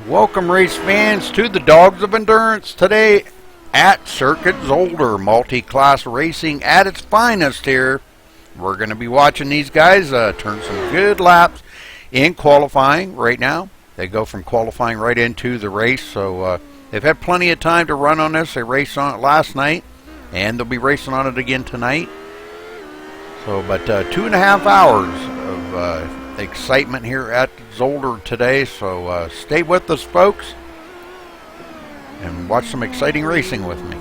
Welcome, race fans, to the Dogs of Endurance today at Circuit Zolder. Multi-class racing at its finest here. We're going to be watching these guys turn some good laps in qualifying right now. They go from qualifying right into the race, so they've had plenty of time to run on this. They raced on it last night, and they'll be racing on it again tonight. So, but 2.5 hours of excitement here at Zolder today, so stay with us, folks, and watch some exciting racing with me.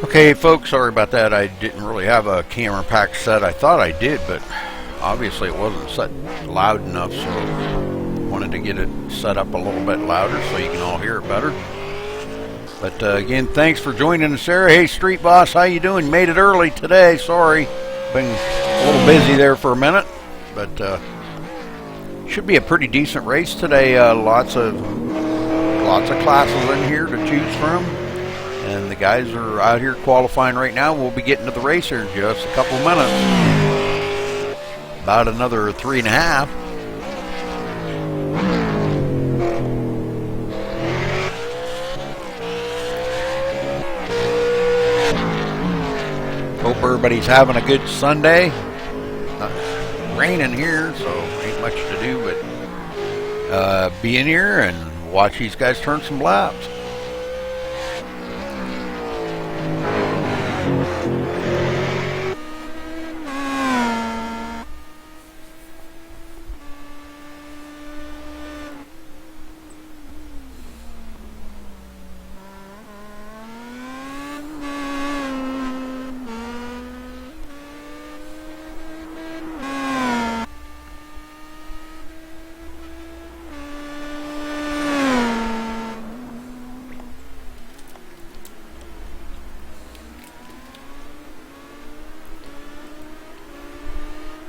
Okay, folks, sorry about that. I didn't really have a camera pack set. I thought I did, but obviously it wasn't set loud enough, so I wanted to get it set up a little bit louder so you can all hear it better. But again, thanks for joining us there. Hey, Street Boss, how you doing? Made it early today. Sorry, been a little busy there for a minute, but should be a pretty decent race today. Lots of classes in here to choose from. And the guys are out here qualifying right now. We'll be getting to the race here in just a couple minutes. About another 3.5. Hope everybody's having a good Sunday. Not raining here, so ain't much to do but be in here and watch these guys turn some laps.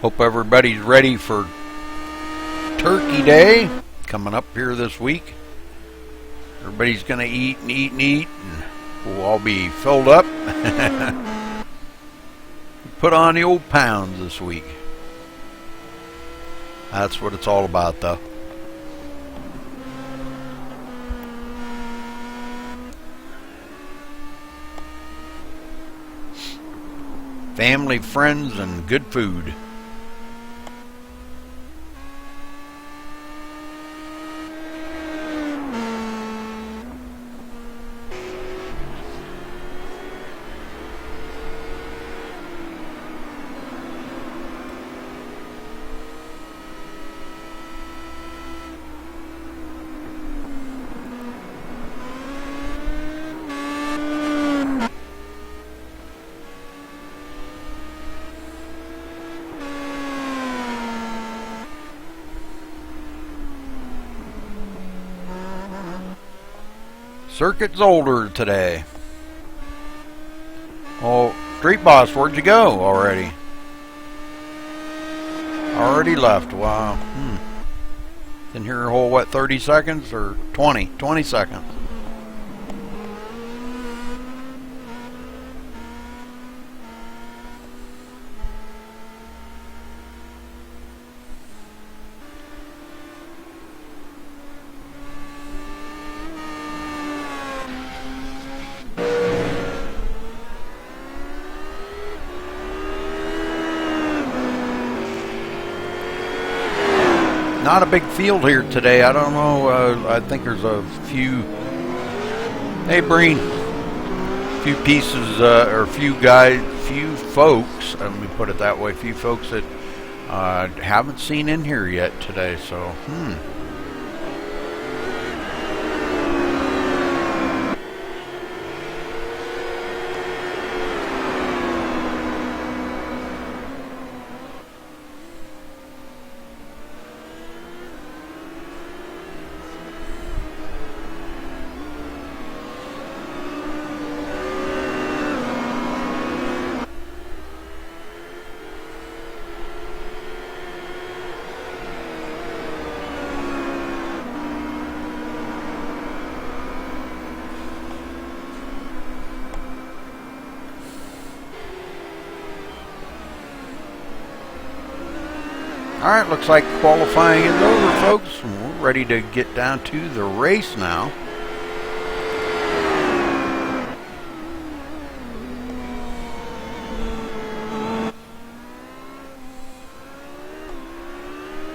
Hope everybody's ready for Turkey Day coming up here this week. Everybody's going to eat and eat and eat, and we'll all be filled up. Put on the old pounds this week. That's what it's all about, though. Family, friends, and good food. Circuit's older today. Oh, Street Boss, where'd you go already? Already left. Wow. Been here a whole, what, 30 seconds or 20? 20 seconds. Not a big field here today. I don't know. I think there's a few. Hey, Breen. A few pieces, or few folks. Let me put it that way. Few folks that haven't seen in here yet today. So, Alright, looks like qualifying is over, folks. We're ready to get down to the race now.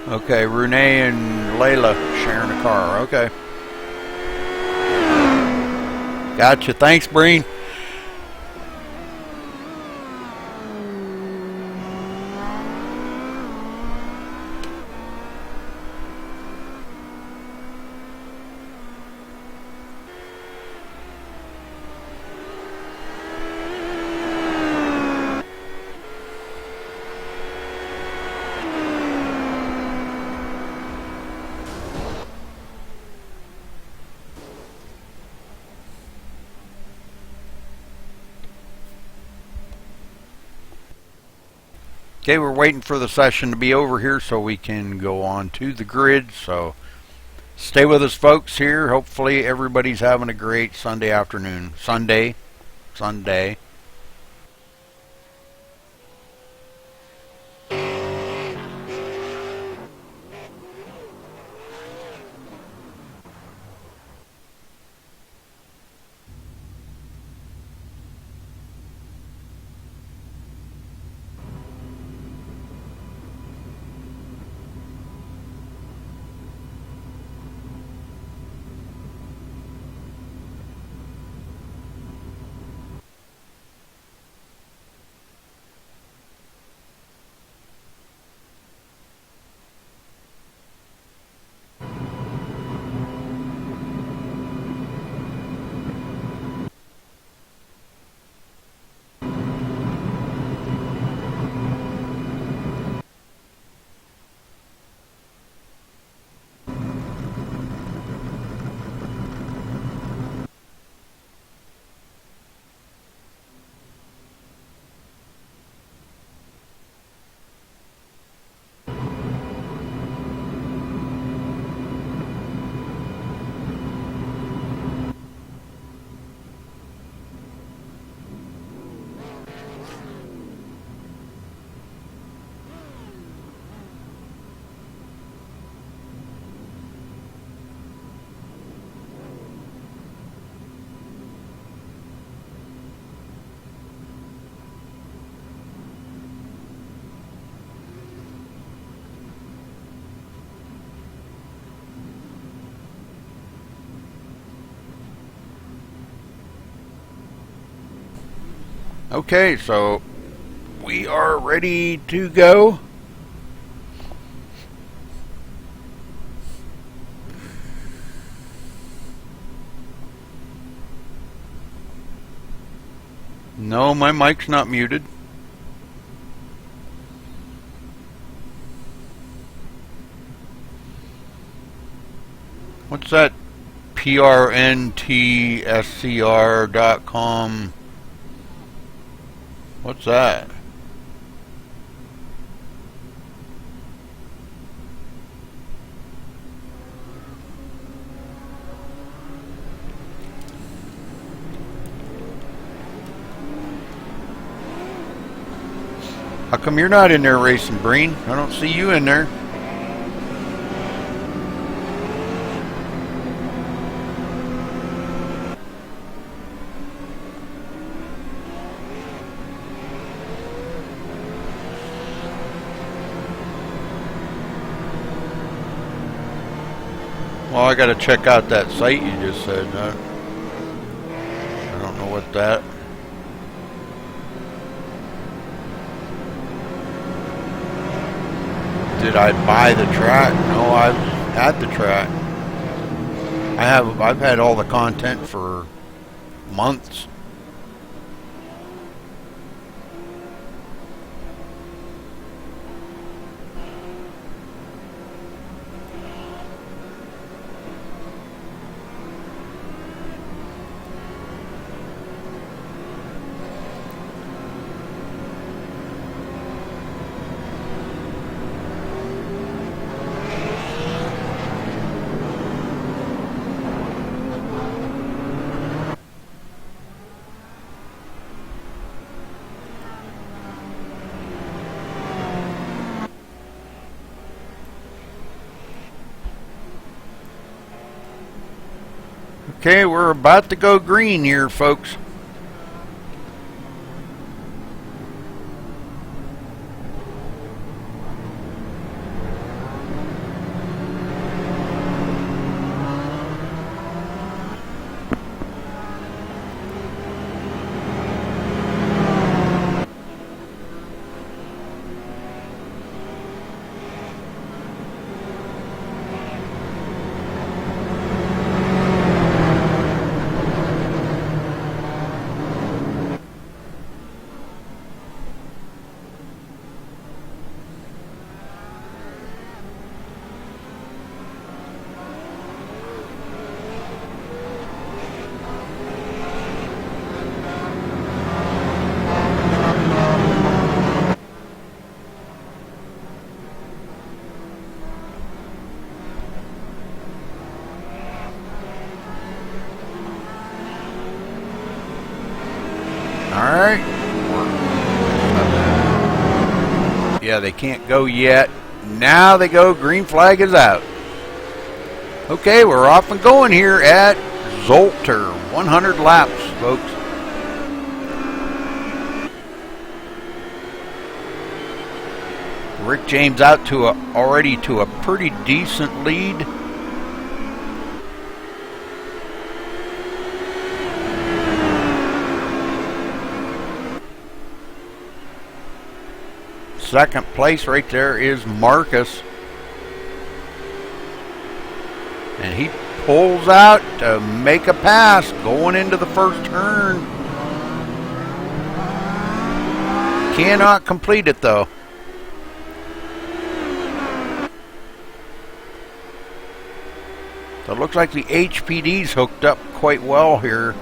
Okay, Renee and Layla sharing a car. Okay. Gotcha. Thanks, Breen. Okay, we're waiting for the session to be over here so we can go on to the grid. So stay with us, folks, here. Hopefully everybody's having a great Sunday afternoon. Sunday. Okay, so we are ready to go. No, my mic's not muted. What's that? prntscr.com. What's that? How come you're not in there racing, Breen? I don't see you in there. Well, I gotta check out that site you just said. I don't know what that. Did I buy the track? No, I've had the track. I've had all the content for months. Okay, we're about to go green here, folks. Alright. Yeah, they can't go yet. Now they go. Green flag is out. Okay, we're off and going here at Zolder. 100 laps, folks. Rick James out to already to a pretty decent lead. Second place right there is Marcus. And he pulls out to make a pass going into the first turn. Cannot complete it though. So it looks like the HPD's hooked up quite well here.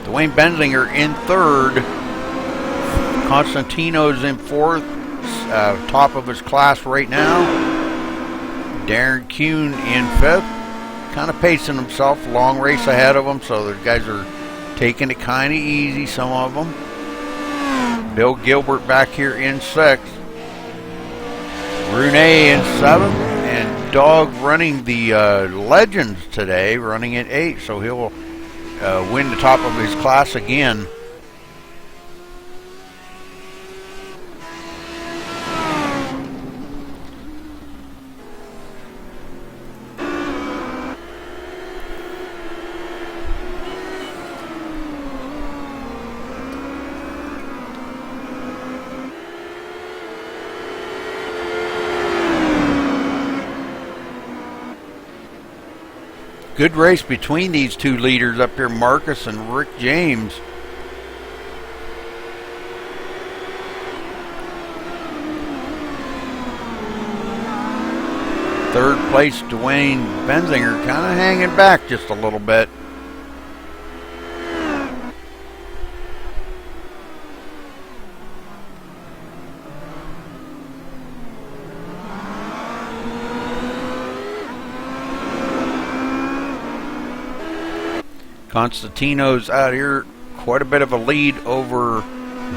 Dwayne Benzinger in third. Constantino's in fourth, top of his class right now. Darren Kuhn in fifth, kind of pacing himself, long race ahead of him, so the guys are taking it kind of easy, some of them. Bill Gilbert back here in sixth. Rune in seventh, and Dog running the Legends today, running at 8, so he'll win the top of his class again. Good race between these two leaders up here, Marcus and Rick James. Third place, Dwayne Benzinger, kind of hanging back just a little bit. Constantino's out here, quite a bit of a lead over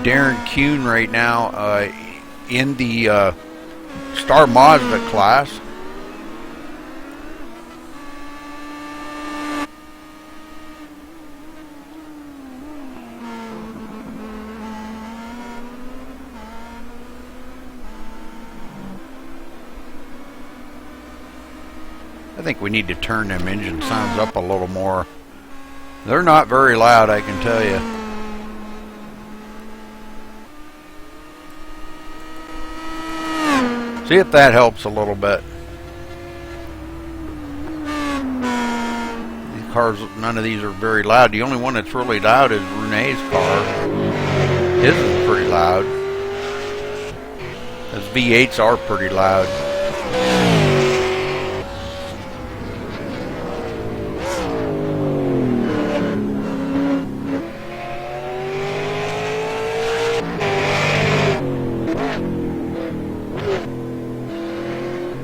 Darren Kuhn right now in the Star Mazda class. I think we need to turn them engine sounds up a little more. They're not very loud, I can tell you. See if that helps a little bit. These cars, none of these are very loud. The only one that's really loud is Renee's car. His is pretty loud. Those V8s are pretty loud.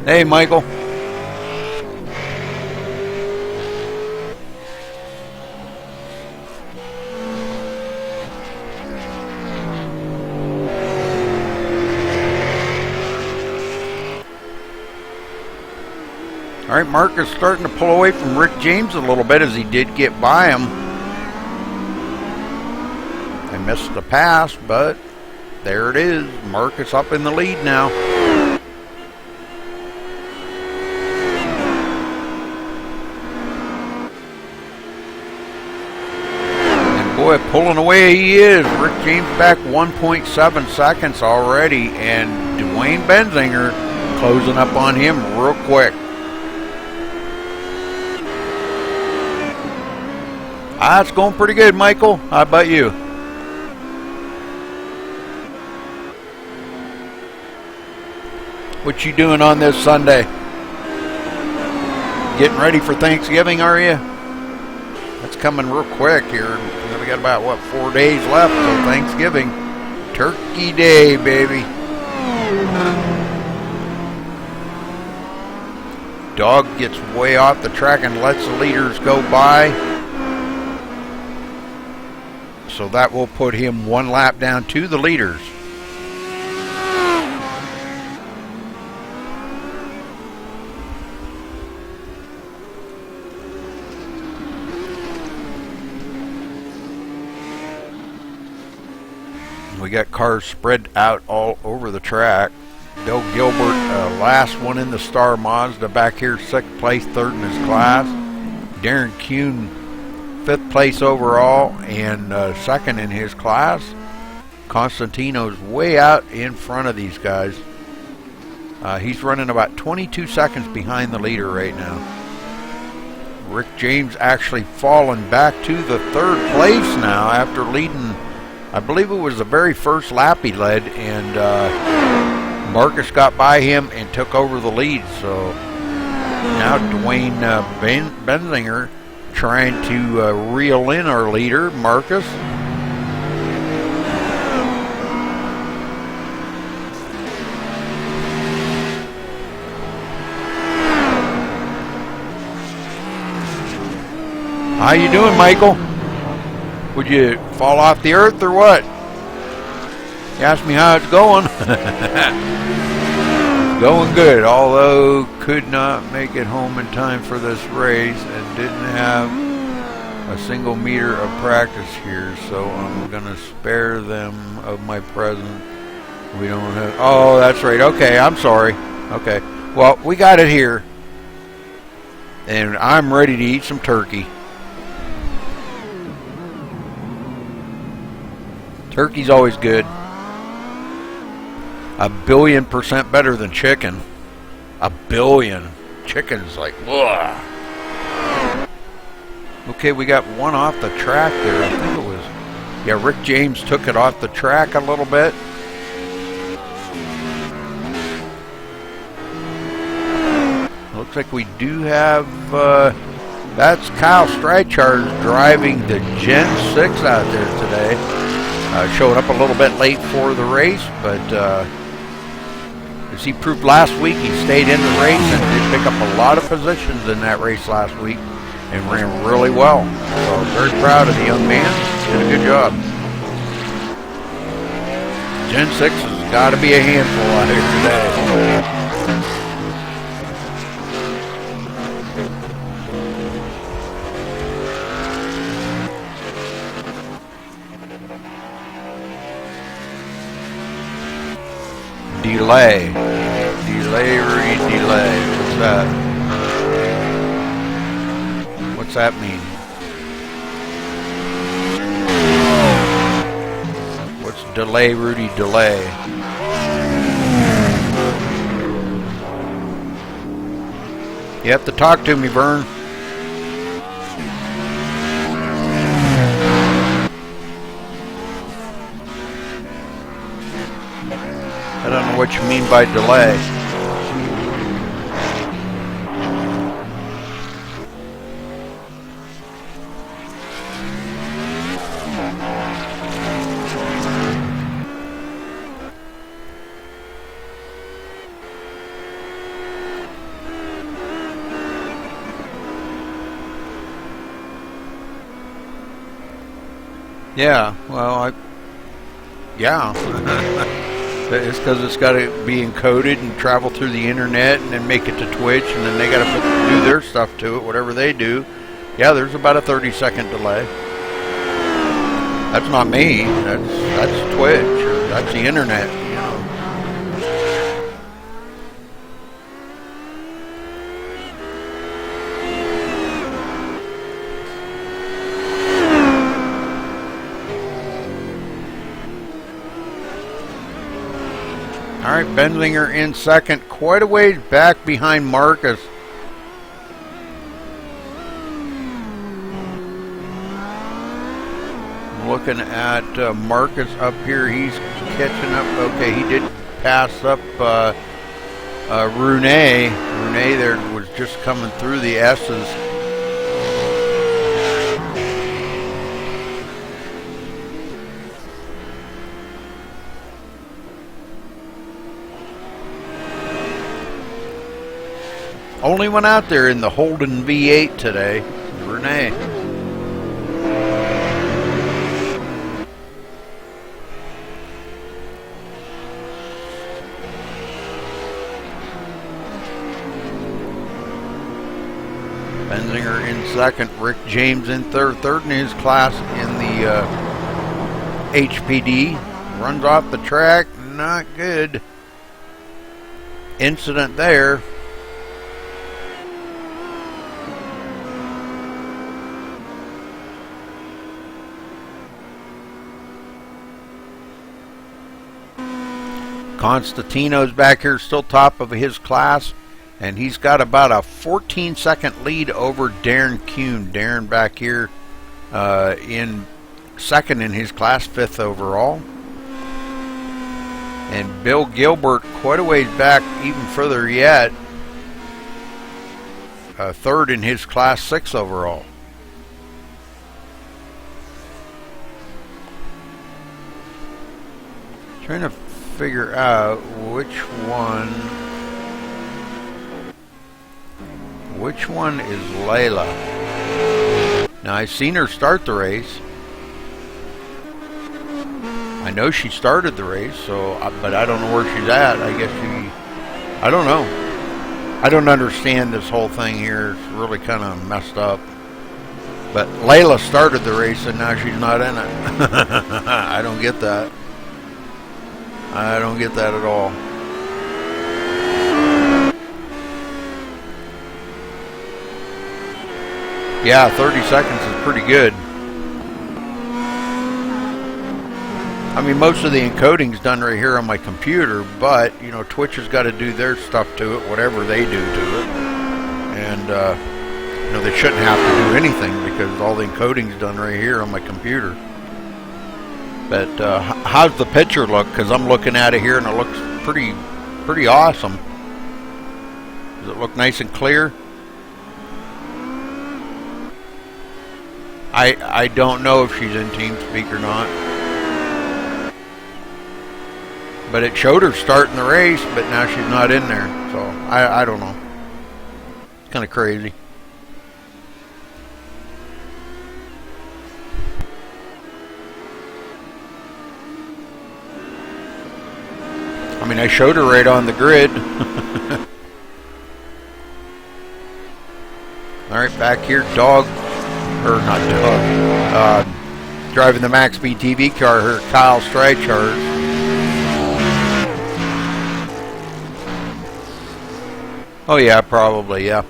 Hey, Michael. All right, Marcus starting to pull away from Rick James a little bit as he did get by him. I missed the pass, but there it is. Marcus up in the lead now. Boy, pulling away he is. Rick James back 1.7 seconds already, and Dwayne Benzinger closing up on him real quick. It's going pretty good, Michael. How about you? What you doing on this Sunday? Getting ready for Thanksgiving, are you? That's coming real quick here. We got about, what, 4 days left till Thanksgiving. Turkey Day, baby. Dog gets way off the track and lets the leaders go by. so that will put him 1 lap down to the leaders. We got cars spread out all over the track. Bill Gilbert, last one in the Star Mazda, back here 6th place, 3rd in his class. Darren Kuhn, 5th place overall and 2nd in his class. Constantino's way out in front of these guys. He's running about 22 seconds behind the leader right now. Rick James actually fallen back to the 3rd place now after leading, I believe it was the very first lap he led, and Marcus got by him and took over the lead. So now Dwayne Benzinger trying to reel in our leader, Marcus. How you doing, Michael? Would you fall off the earth or what? You asked me how it's going. Going good, although could not make it home in time for this race and didn't have a single meter of practice here, so I'm gonna spare them of my present. We don't have, oh, that's right. Okay, I'm sorry. Okay, well, we got it here, and I'm ready to eat some turkey. Turkey's always good. 1,000,000,000% better than chicken. 1,000,000,000. Chicken's like, ugh. Okay, we got one off the track there. I think it was, yeah, Rick James took it off the track a little bit. Looks like we do have, that's Kyle Streichard driving the Gen 6 out there today. Showed up a little bit late for the race, but as he proved last week, he stayed in the race and did pick up a lot of positions in that race last week and ran really well. So very proud of the young man. Did a good job. Gen 6 has got to be a handful out here today. Delay, Rudy, delay. What's that? What's that mean? What's delay, Rudy, delay? You have to talk to me, Vern. I don't know what you mean by delay. Yeah, well, yeah. It's because it's got to be encoded and travel through the internet and then make it to Twitch, and then they got to do their stuff to it, whatever they do. Yeah, there's about a 30-second delay. That's not me. That's Twitch, or that's the internet. You know. All right, Benzinger in second, quite a ways back behind Marcus. Looking at Marcus up here, he's catching up. Okay, he did pass up Rune. Rune there was just coming through the S's. Only one out there in the Holden V8 today, Renee. Benzinger in second. Rick James in third. Third in his class in the HPD. Runs off the track. Not good. Incident there. Constantino's back here, still top of his class, and he's got about a 14-second lead over Darren Kuhn. Darren back here in second in his class, 5th overall. And Bill Gilbert quite a ways back, even further yet, 3rd in his class, 6th overall. Trying to figure out which one is Layla. Now I've seen her start the race. I know she started the race, so but I don't know where she's at. I guess I don't know. I don't understand this whole thing here. It's really kind of messed up. But Layla started the race and now she's not in it. I don't get that. I don't get that at all. Yeah, 30 seconds is pretty good. I mean, most of the encoding's done right here on my computer, but, you know, Twitch has got to do their stuff to it, whatever they do to it. And, you know, they shouldn't have to do anything because all the encoding's done right here on my computer. But how's the picture look? Because I'm looking at it here and it looks pretty awesome. Does it look nice and clear? I don't know if she's in TeamSpeak or not. But it showed her starting the race, but now she's not in there. So I don't know. It's kind of crazy. I mean, I showed her right on the grid. Alright, back here, driving the MaxSpeedTV car here, Kyle Streichert. Oh yeah, probably, yeah.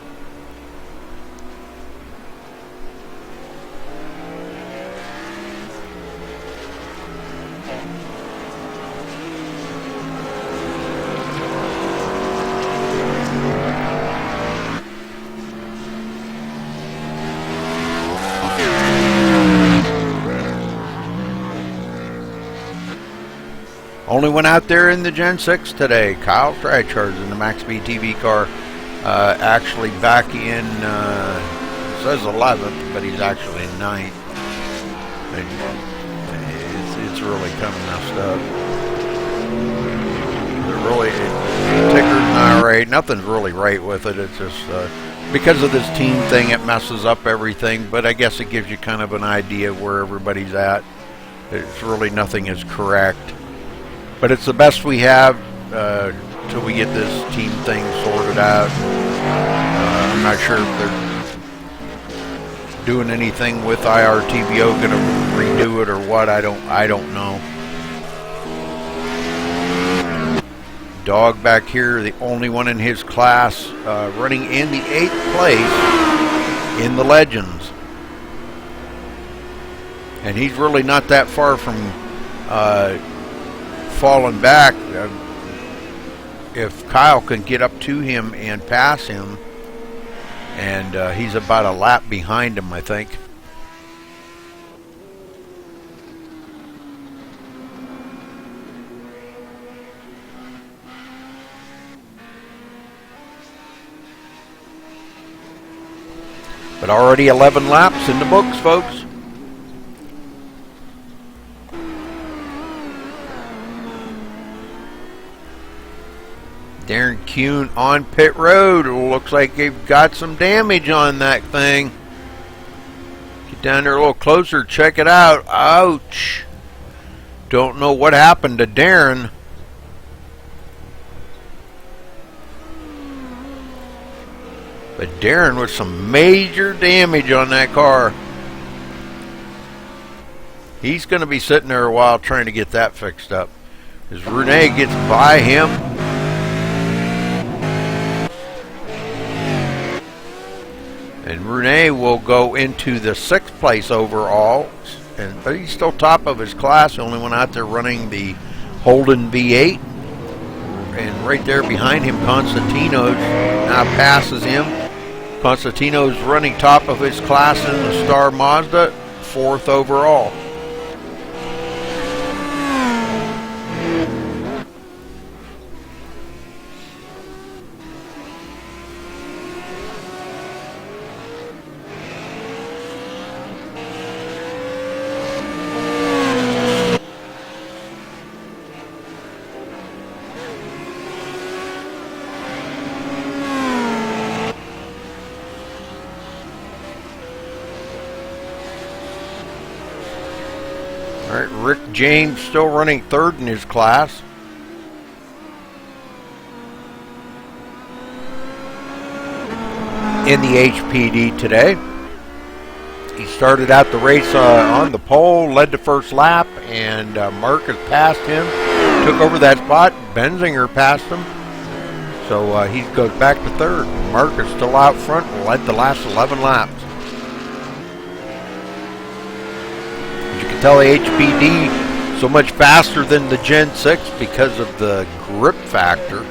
Only went out there in the Gen 6 today. Kyle Streichert in the MaxSpeedTV car. Actually back in, it says 11th, but he's actually 9th. It's really kind of messed up. The ticker's not right. Nothing's really right with it. It's just because of this team thing, it messes up everything. But I guess it gives you kind of an idea of where everybody's at. It's really nothing is correct. But it's the best we have till we get this team thing sorted out. I'm not sure if they're doing anything with IRTVO, going to redo it or what. I don't know. Dog back here, the only one in his class, running in the 8th place in the Legends. And he's really not that far from falling back. If Kyle can get up to him and pass him, and he's about a lap behind him, I think. But already 11 laps in the books, folks. Darren Kuhn on pit road. It looks like they've got some damage on that thing. Get down there a little closer. Check it out. Ouch. Don't know what happened to Darren. But Darren with some major damage on that car. He's going to be sitting there a while trying to get that fixed up. As Renee gets by him. And Renee will go into the 6th place overall. But he's still top of his class. The only one out there running the Holden V8. And right there behind him, Constantino now passes him. Constantino's running top of his class in the Star Mazda, 4th overall. Alright, Rick James still running 3rd in his class. In the HPD today. He started out the race on the pole, led the first lap, and Marcus passed him, took over that spot. Benzinger passed him, so he goes back to 3rd. Marcus still out front, led the last 11 laps. Tell the HPD so much faster than the Gen 6 because of the grip factor.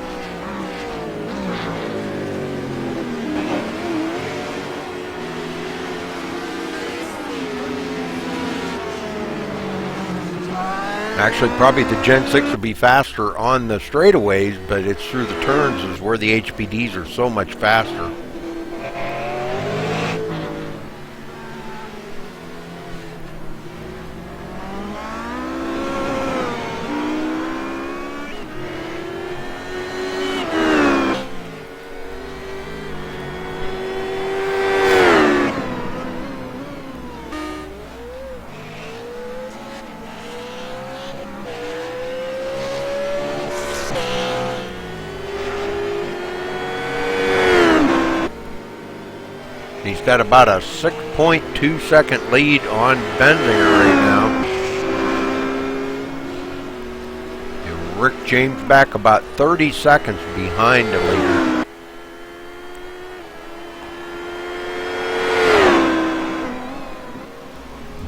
Actually, probably the Gen 6 would be faster on the straightaways, but it's through the turns is where the HPDs are so much faster. He's got about a 6.2 second lead on Benzinger right now. And Rick James back about 30 seconds behind the leader.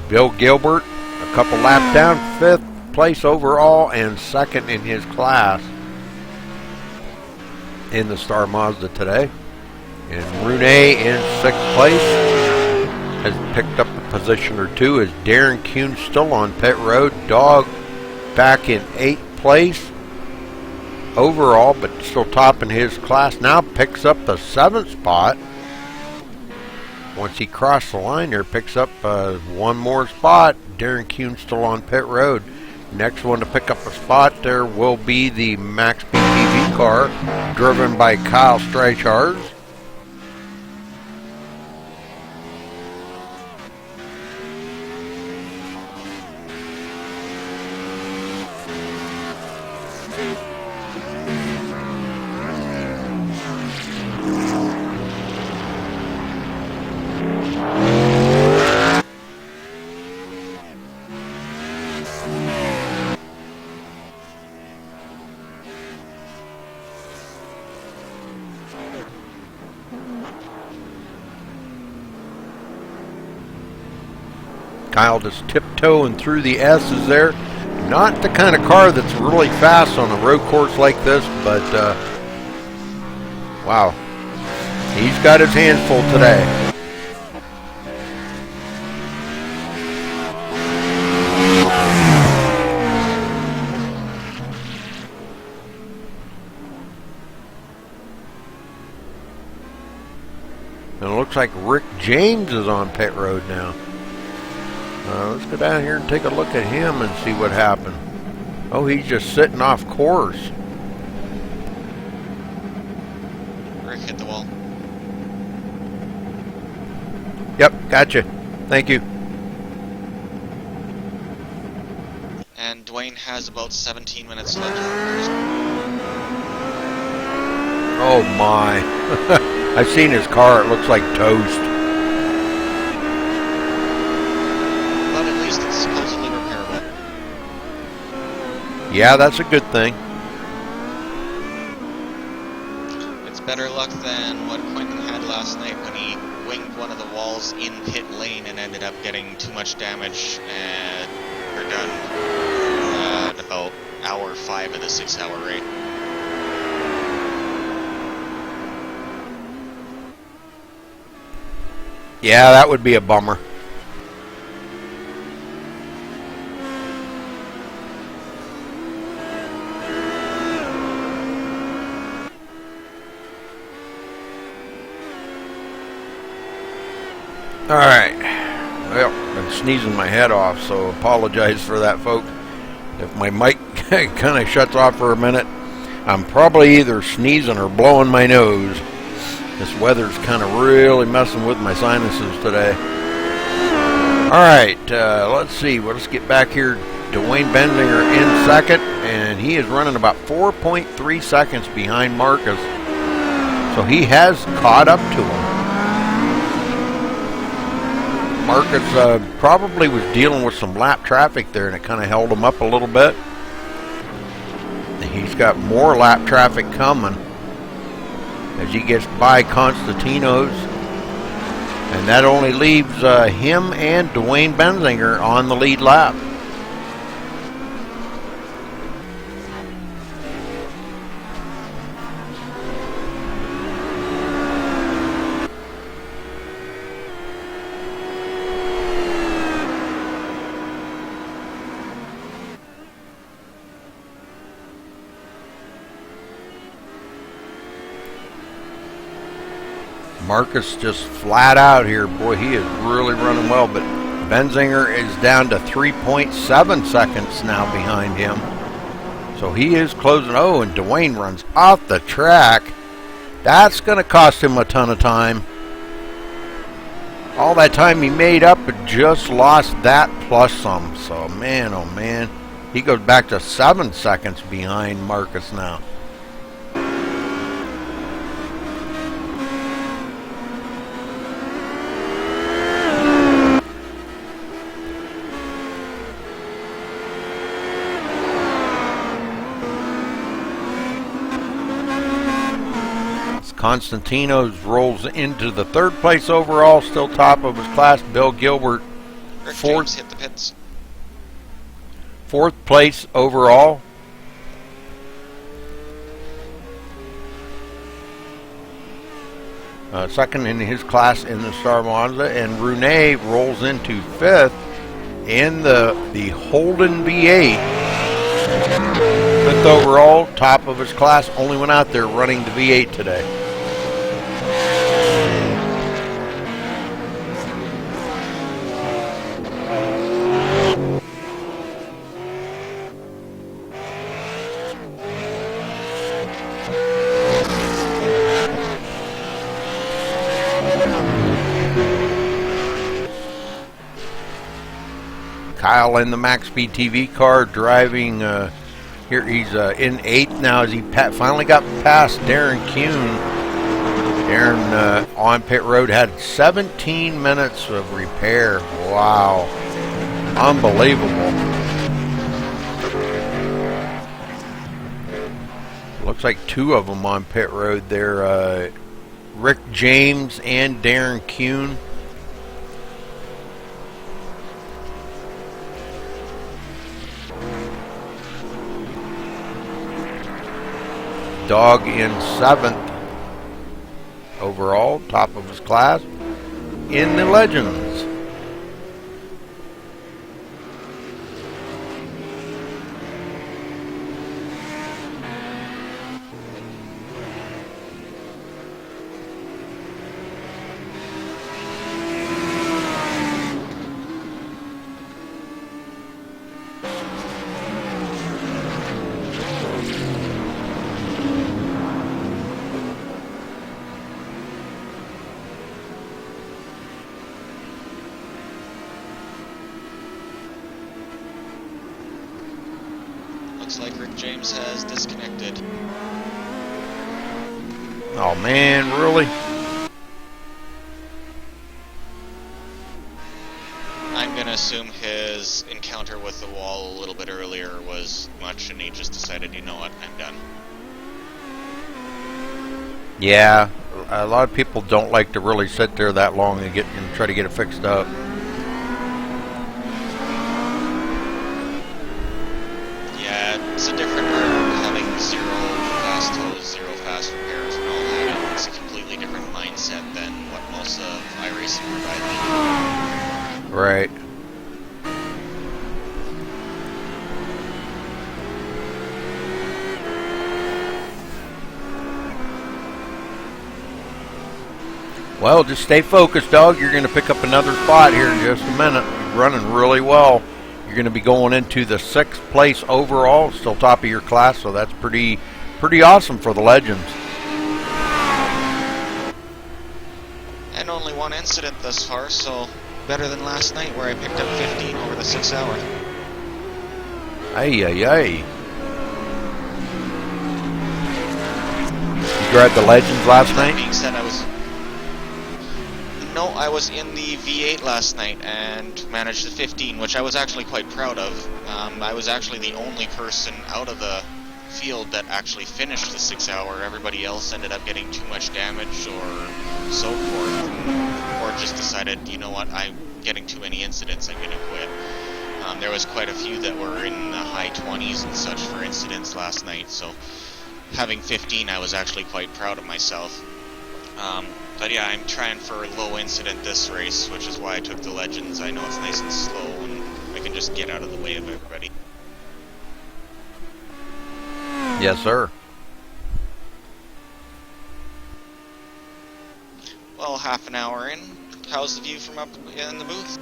Bill Gilbert, a couple laps down, 5th place overall and 2nd in his class in the Star Mazda today. And Renee in 6th place has picked up a position or 2 as Darren Kuhn still on pit road. Dog back in 8th place overall, but still top in his class. Now picks up the 7th spot. Once he crossed the line there, picks up one more spot. Darren Kuhn still on pit road. Next one to pick up a spot there will be the MaxSpeedTV car driven by Kyle Streichars. Kyle just tiptoeing through the S's there. Not the kind of car that's really fast on a road course like this, but wow, he's got his hands full today. And it looks like Rick James is on pit road now. Let's go down here and take a look at him and see what happened. Oh, he's just sitting off course. Rick hit the wall. Yep, gotcha. Thank you. And Dwayne has about 17 minutes left. Oh my. I've seen his car. It looks like toast. But at least it's supposedly repairable. Yeah, that's a good thing. It's better luck than what Quentin had last night when he winged one of the walls in pit lane and ended up getting too much damage, and we're done at about hour 5 of the 6-hour rate. Yeah, that would be a bummer. Alright. Well, I'm sneezing my head off, so apologize for that, folks. If my mic kind of shuts off for a minute, I'm probably either sneezing or blowing my nose. This weather's kind of really messing with my sinuses today. Alright, let's see. Let's get back here. Dwayne Benzinger in second, and he is running about 4.3 seconds behind Marcus. So he has caught up to him. Marcus probably was dealing with some lap traffic there, and it kind of held him up a little bit. He's got more lap traffic coming as he gets by Constantino's, and that only leaves him and Dwayne Benzinger on the lead lap. Marcus just flat out here. Boy, he is really running well, but Benzinger is down to 3.7 seconds now behind him. So he is closing. Oh, and Dwayne runs off the track. That's going to cost him a ton of time. All that time he made up, but just lost that plus some. So, man, oh, man. He goes back to 7 seconds behind Marcus now. Constantino's rolls into the third place overall, still top of his class. Bill Gilbert, James hit the pits. Fourth place overall. Second in his class in the Star Monza, and Rune rolls into fifth in the Holden V8. Fifth overall, top of his class. Only went out there running the V8 today. Kyle in the MaxSpeedTV car driving. Here he's in 8th now as he finally got past Darren Kuhn. Darren on pit road had 17 minutes of repair. Wow. Unbelievable. Looks like two of them on pit road there. Rick James and Darren Kuhn. Dog in 7th overall, top of his class in the Legends. Looks like Rick James has disconnected. Oh man, really? I'm gonna assume his encounter with the wall a little bit earlier was much, and he just decided, you know what, I'm done. Yeah, a lot of people don't like to really sit there that long and try to get it fixed up. Yeah, it's a different art having zero fast tows, zero fast repairs, and all that. It's a completely different mindset than what most of iRacing provides. Right. Well, just stay focused, dog. You're going to pick up another spot here in just a minute. You're running really well. You're going to be going into the 6th place overall, still top of your class, so that's pretty awesome for the Legends. And only one incident thus far, so better than last night where I picked up 15 over the 6 hour. Ay, ay, ay. You grabbed the Legends last night? That being said, I was in the V8 last night and managed the 15, which I was actually quite proud of. I was actually the only person out of the field that actually finished the 6 hour. Everybody else ended up getting too much damage or so forth, or just decided, you know what, I'm getting too many incidents, I'm going to quit. There was quite a few that were in the high 20s and such for incidents last night, so having 15, I was actually quite proud of myself. But yeah, I'm trying for low incident this race, which is why I took the Legends. I know it's nice and slow, and I can just get out of the way of everybody. Yes, sir. Well, half an hour in. How's the view from up in the booth?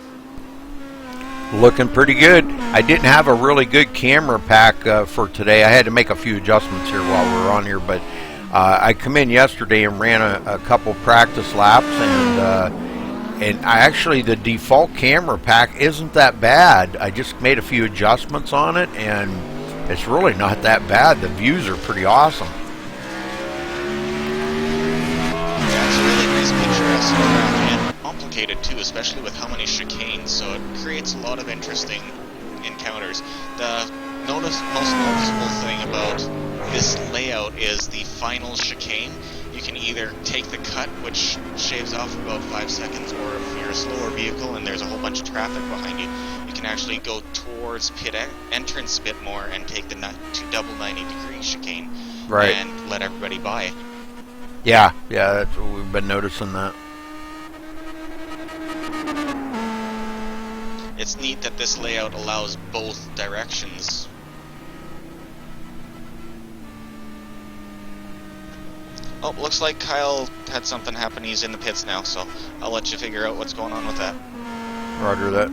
Looking pretty good. I didn't have a really good camera pack for today. I had to make a few adjustments here while we were on here, but I come in yesterday and ran a couple practice laps, and I actually, the default camera pack isn't that bad. I just made a few adjustments on it, and it's really not that bad. The views are pretty awesome. Yeah, it's a really nice picturesque and complicated too, especially with how many chicanes, so it creates a lot of interesting encounters. The most noticeable thing about this layout is the final chicane. You can either take the cut, which shaves off about 5 seconds, or if you're a slower vehicle and there's a whole bunch of traffic behind you, you can actually go towards pit entrance a bit more and take the double 90-degree chicane, right, and let everybody by. Yeah, that's what we've been noticing that. It's neat that this layout allows both directions. Oh, looks like Kyle had something happen. He's in the pits now, so I'll let you figure out what's going on with that. Roger that.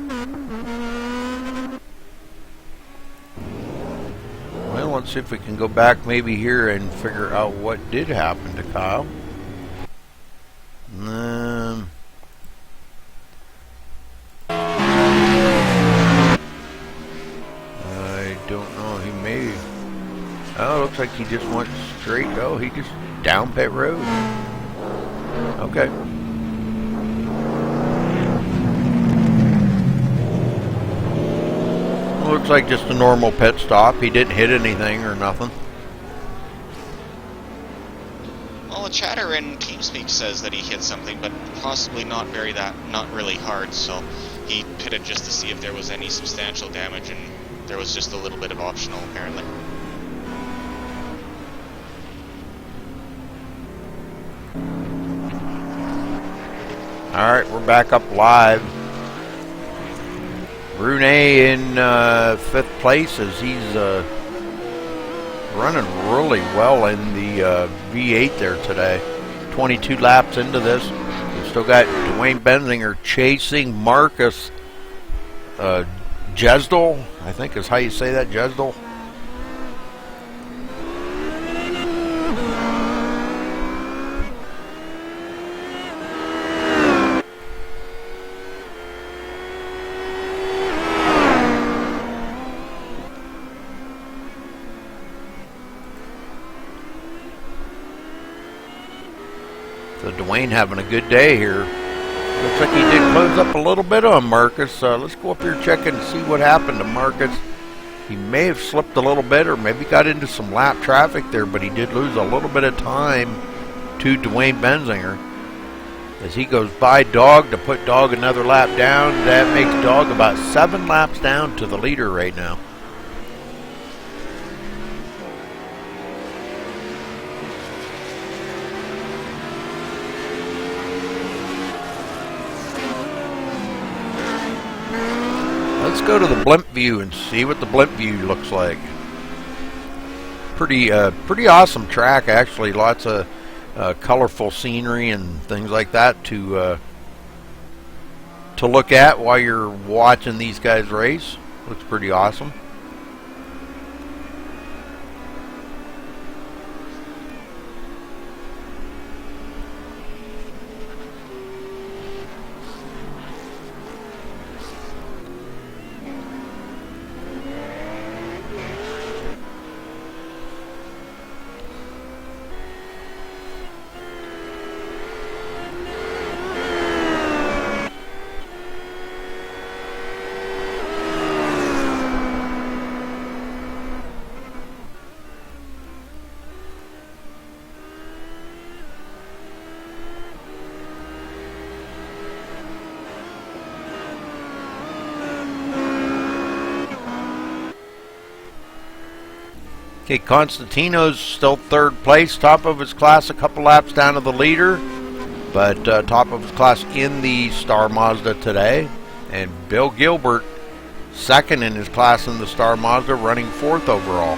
Well, let's see if we can go back maybe here and figure out what did happen to Kyle. I don't know. He may. Oh, looks like he just went straight. Oh, he just down pit road. Okay. Looks like just a normal pit stop. He didn't hit anything or nothing. Well, the chatter in TeamSpeak says that he hit something, but possibly not really hard, so he pitted just to see if there was any substantial damage, and there was just a little bit of optional, apparently. Alright, we're back up live. Brune in 5th place as he's running really well in the V8 there today. 22 laps into this. We've still got Dwayne Benzinger chasing Marcus Jesdal, I think is how you say that, Jesdal. So Dwayne having a good day here. Looks like he did close up a little bit on Marcus. Let's go up here and check and see what happened to Marcus. He may have slipped a little bit or maybe got into some lap traffic there, but he did lose a little bit of time to Dwayne Benzinger. As he goes by Dog to put Dog another lap down, that makes Dog about 7 laps down to the leader right now. Let's go to the blimp view and see what the blimp view looks like. Pretty awesome track, actually. Lots of colorful scenery and things like that to look at while you're watching these guys race. Looks pretty awesome. Okay, Constantino's still 3rd place, top of his class, a couple laps down to the leader, but top of his class in the Star Mazda today. And Bill Gilbert, 2nd in his class in the Star Mazda, running 4th overall.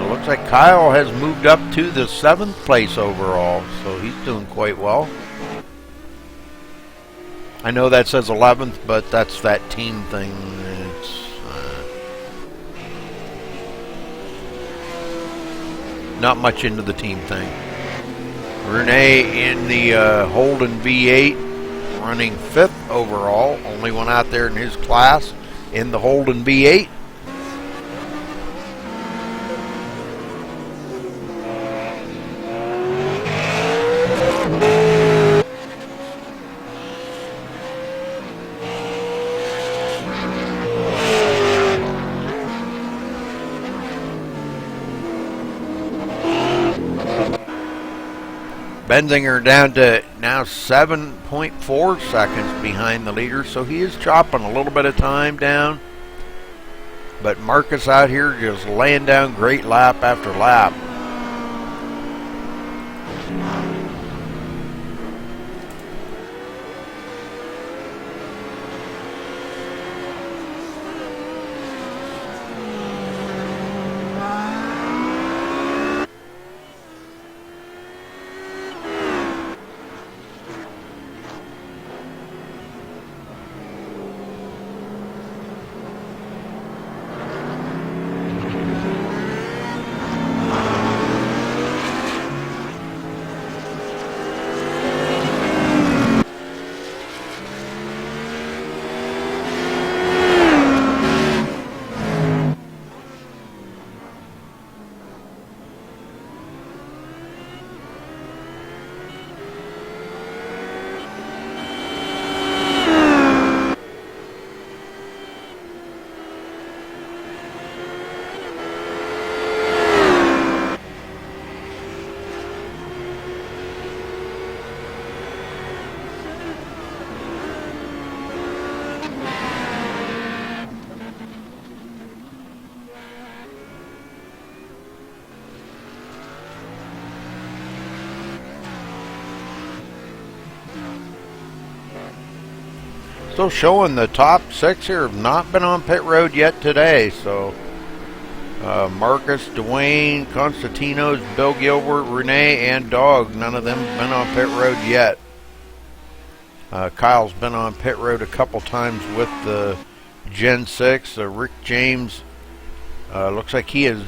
Looks like Kyle has moved up to the 7th place overall, so he's doing quite well. I know that says 11th, but that's that team thing. It's not much into the team thing. Renee in the Holden V8, running 5th overall. Only one out there in his class in the Holden V8. Benzinger down to now 7.4 seconds behind the leader, so he is chopping a little bit of time down. But Marcus out here just laying down great lap after lap. Still showing the top 6 here have not been on pit road yet today. So Marcus, Dwayne, Constantinos, Bill Gilbert, Renee, and Dog, none of them have been on pit road yet. Kyle's been on pit road a couple times with the Gen 6. Rick James looks like he has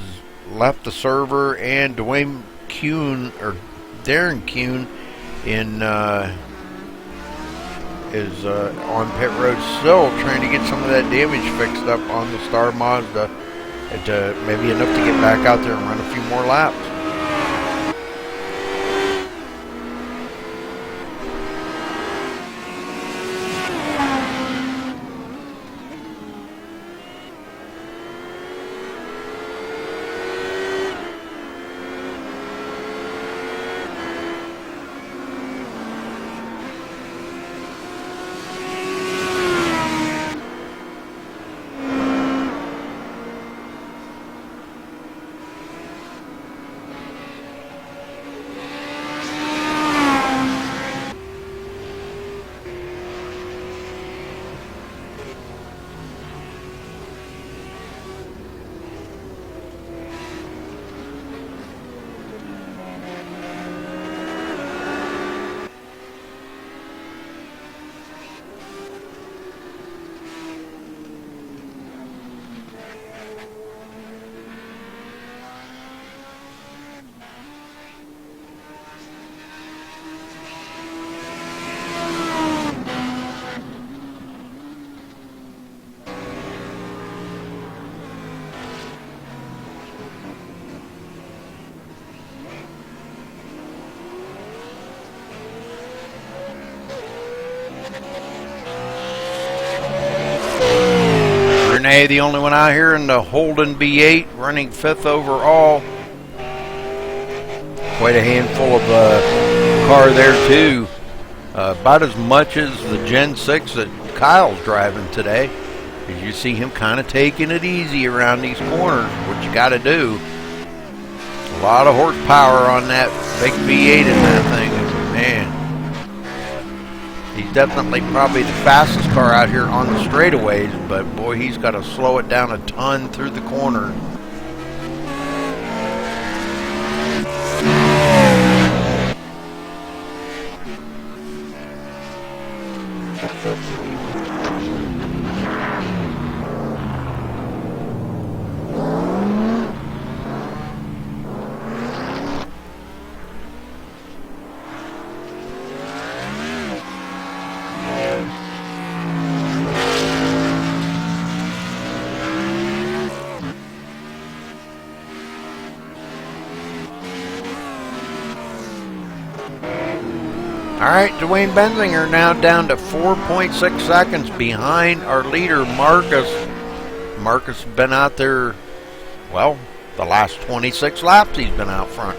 left the server, and Dwayne Kuhn, or Darren Kuhn, in is on pit road still trying to get some of that damage fixed up on the Star Mazda. Maybe enough to get back out there and run a few more laps. Renee, the only one out here in the Holden B8, running 5th overall. Quite a handful of car there too. About as much as the Gen 6 that Kyle's driving today. As you see him kind of taking it easy around these corners, what you got to do. A lot of horsepower on that big V8 in that thing, man. He's definitely probably the fastest car out here on the straightaways, but boy, he's got to slow it down a ton through the corner. Alright, Dwayne Benzinger now down to 4.6 seconds behind our leader, Marcus. Marcus has been out there, well, the last 26 laps he's been out front.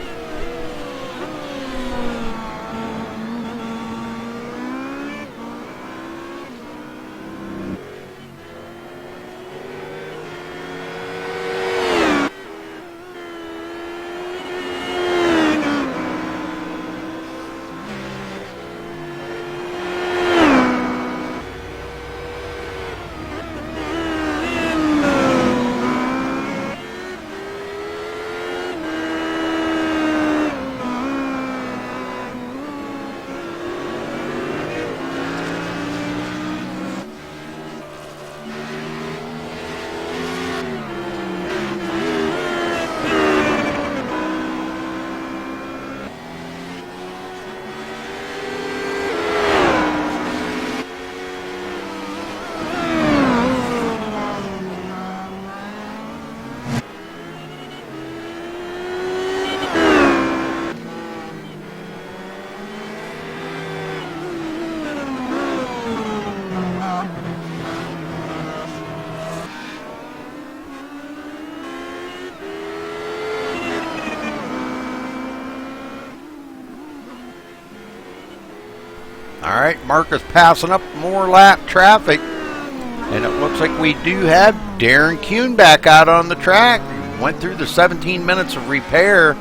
Alright, Marcus passing up more lap traffic. And it looks like we do have Darren Kuhn back out on the track. Went through the 17 minutes of repair.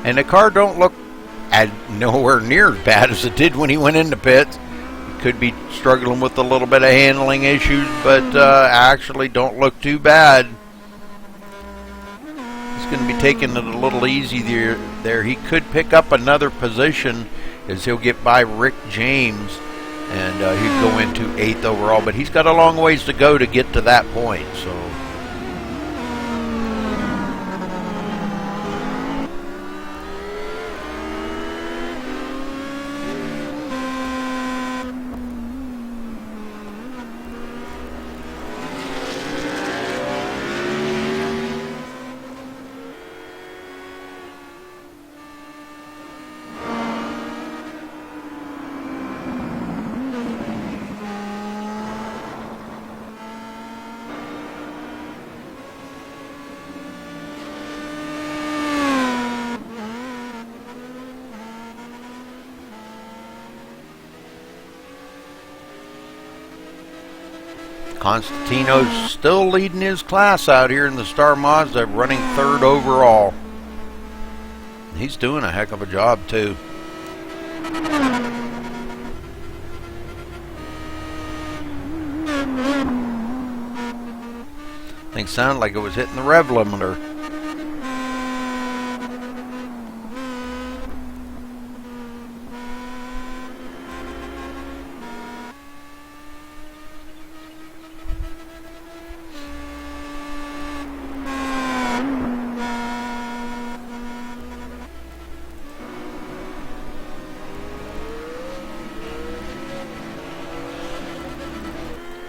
And the car don't look nowhere near as bad as it did when he went into pits. Could be struggling with a little bit of handling issues, but actually don't look too bad. He's going to be taking it a little easy there. He could pick up another position as he'll get by Rick James, and he'd go into 8th overall, but he's got a long ways to go to get to that point. So Constantino's still leading his class out here in the Star Mazda, running 3rd overall. He's doing a heck of a job too. Thing sounded like it was hitting the rev limiter.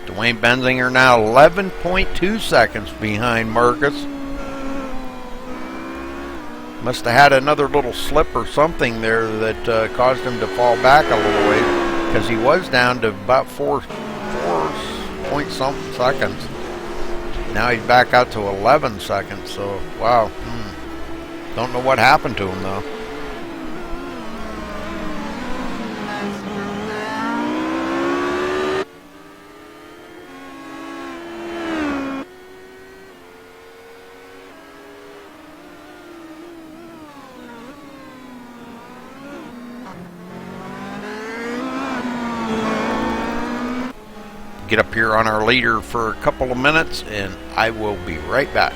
Dwayne Benzinger now 11.2 seconds behind Marcus. Must have had another little slip or something there that caused him to fall back a little way, because he was down to about 4 point something seconds. Now he's back out to 11 seconds, so wow. Don't know what happened to him though. Get up here on our leader for a couple of minutes and I will be right back.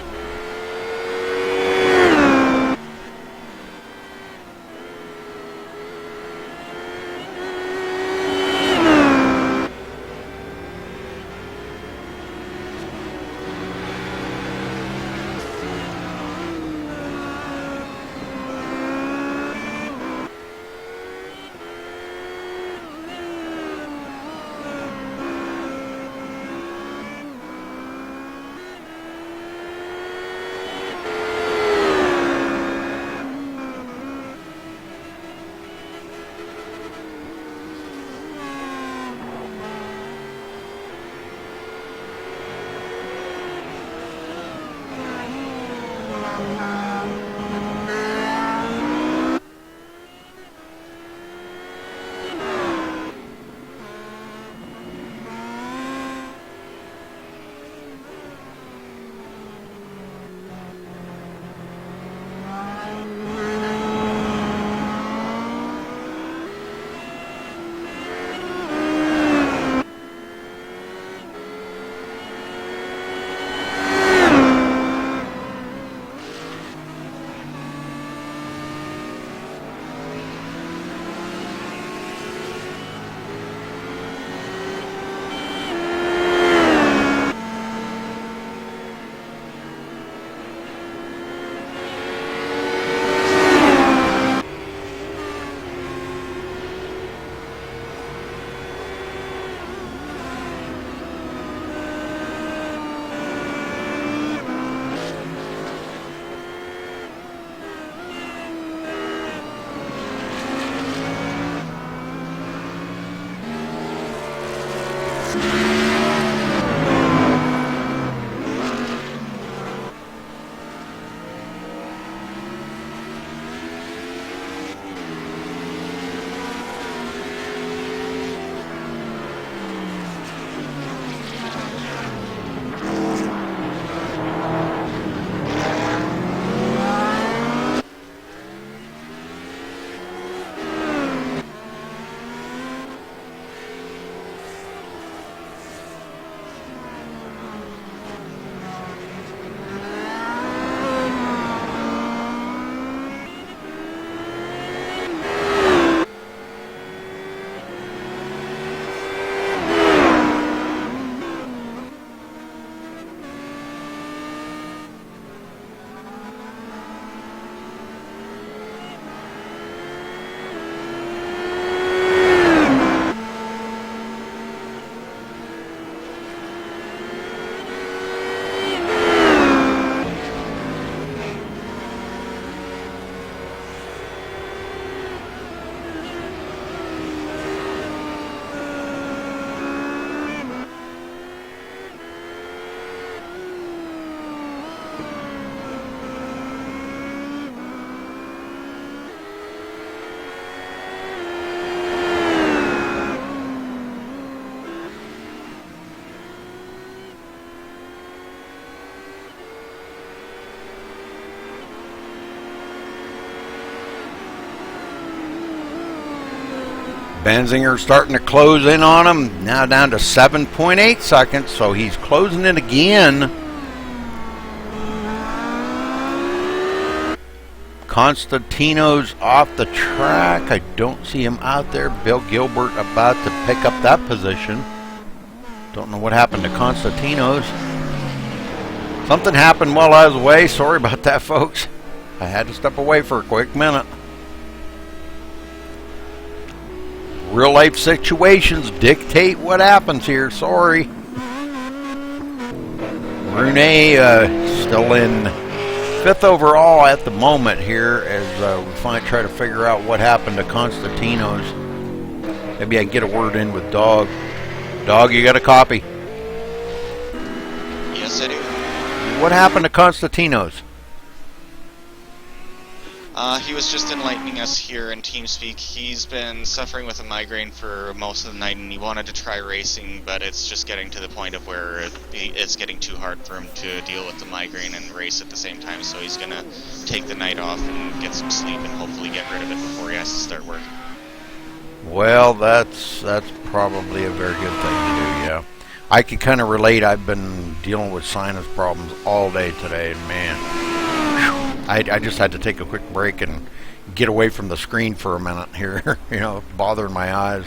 Benzinger starting to close in on him. Now down to 7.8 seconds, so he's closing it again. Constantino's off the track. I don't see him out there. Bill Gilbert about to pick up that position. Don't know what happened to Constantino's. Something happened while I was away. Sorry about that, folks. I had to step away for a quick minute. Real life situations dictate what happens here. Sorry. Rune still in 5th overall at the moment here as we try to figure out what happened to Constantino's. Maybe I can get a word in with Dog. Dog, you got a copy? Yes, I do. What happened to Constantino's? He was just enlightening us here in TeamSpeak. He's been suffering with a migraine for most of the night, and he wanted to try racing, but it's just getting to the point of where it's getting too hard for him to deal with the migraine and race at the same time, so he's going to take the night off and get some sleep and hopefully get rid of it before he has to start work. Well, that's probably a very good thing to do, yeah. I can kind of relate. I've been dealing with sinus problems all day today, and man, I just had to take a quick break and get away from the screen for a minute here, you know, bothering my eyes.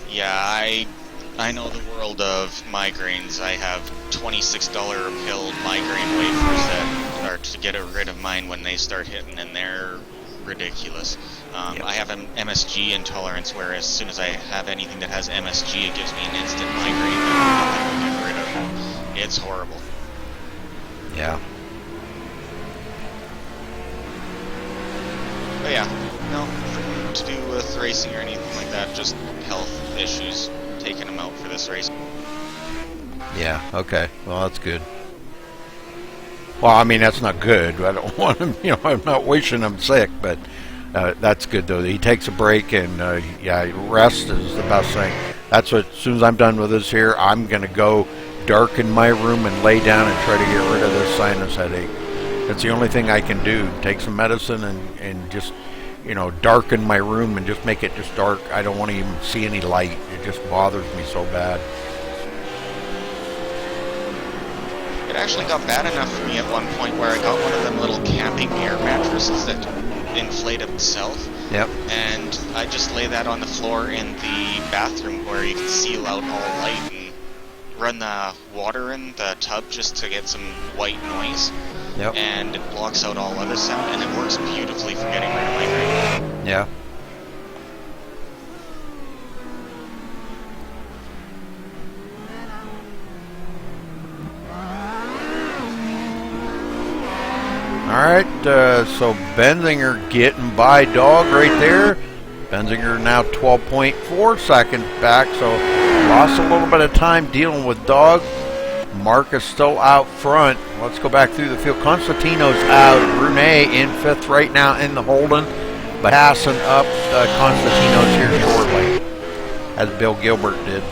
Yeah, I know the world of migraines. I have $26 a pill migraine wafers that are to get rid of mine when they start hitting, and they're ridiculous. Yep. I have an MSG intolerance, where as soon as I have anything that has MSG, it gives me an instant migraine that nothing will get rid of. It's horrible. Yeah. But yeah, no, nothing to do with racing or anything like that, just health issues taking him out for this race. Yeah, okay. Well, that's good. Well, I mean, that's not good. I don't want him, you know, I'm not wishing him sick, but that's good, though. He takes a break, and, yeah, rest is the best thing. That's what, as soon as I'm done with this here, I'm going to go darken my room and lay down and try to get rid of this sinus headache. That's the only thing I can do. Take some medicine and just, you know, darken my room and just make it just dark. I don't want to even see any light. It just bothers me so bad. It actually got bad enough for me at one point where I got one of them little camping air mattresses that inflate itself. Yep. And I just lay that on the floor in the bathroom where you can seal out all light and run the water in the tub just to get some white noise. Yep. And it blocks out all other sound, and it works beautifully for getting rid of migraine. Yeah. Alright, so Benzinger getting by Dog right there. Benzinger now 12.4 seconds back, so lost a little bit of time dealing with Dog. Mark is still out front. Let's go back through the field. Constantino's out. Rune in 5th right now in the Holden, but passing up Constantino's here shortly, as Bill Gilbert did.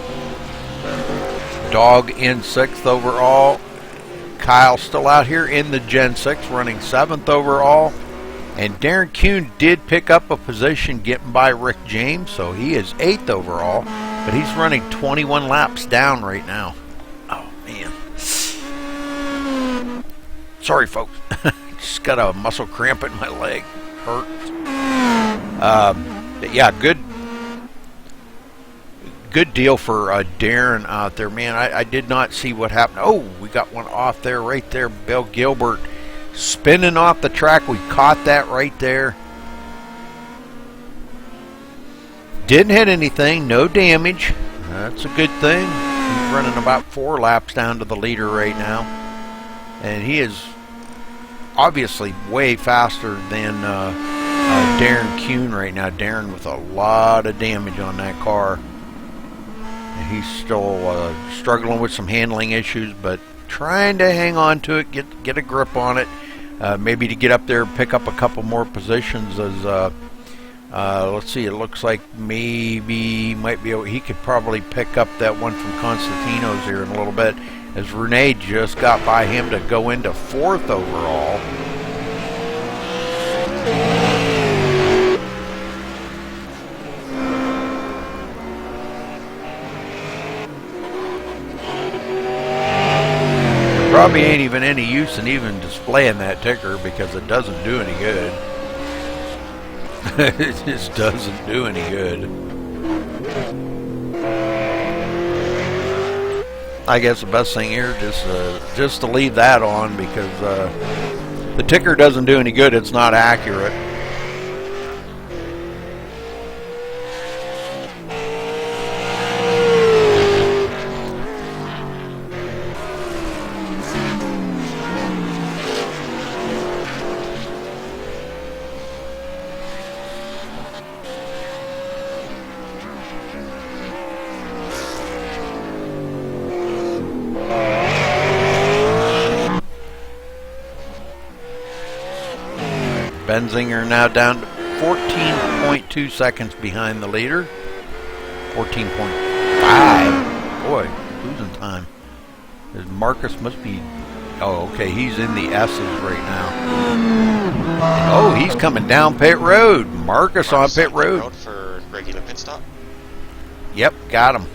Dog in 6th overall. Kyle still out here in the Gen 6, running 7th overall. And Darren Kuhn did pick up a position getting by Rick James, so he is 8th overall, but he's running 21 laps down right now. Oh, man. Sorry, folks. Just got a muscle cramp in my leg. Hurts. But yeah, good deal for Darren out there, man. I did not see what happened. Oh, we got one off there, right there. Bill Gilbert spinning off the track. We caught that right there. Didn't hit anything. No damage. That's a good thing. He's running about 4 laps down to the leader right now. And he is obviously way faster than Darren Kuhn right now. Darren with a lot of damage on that car. And he's still struggling with some handling issues, but trying to hang on to it, get a grip on it, maybe to get up there and pick up a couple more positions. As let's see, it looks like maybe might be able, he could probably pick up that one from Constantino's here in a little bit, as Rene just got by him to go into 4th overall. Probably ain't even any use in even displaying that ticker because it doesn't do any good. It just doesn't do any good. I guess the best thing here just to leave that on because the ticker doesn't do any good. It's not accurate. Benzinger now down to 14.2 seconds behind the leader. 14.5. Boy, losing time. Marcus must be... Oh, okay, he's in the S's right now. Oh, he's coming down pit road. Marcus on pit road. For regular pit stop. Yep, got him.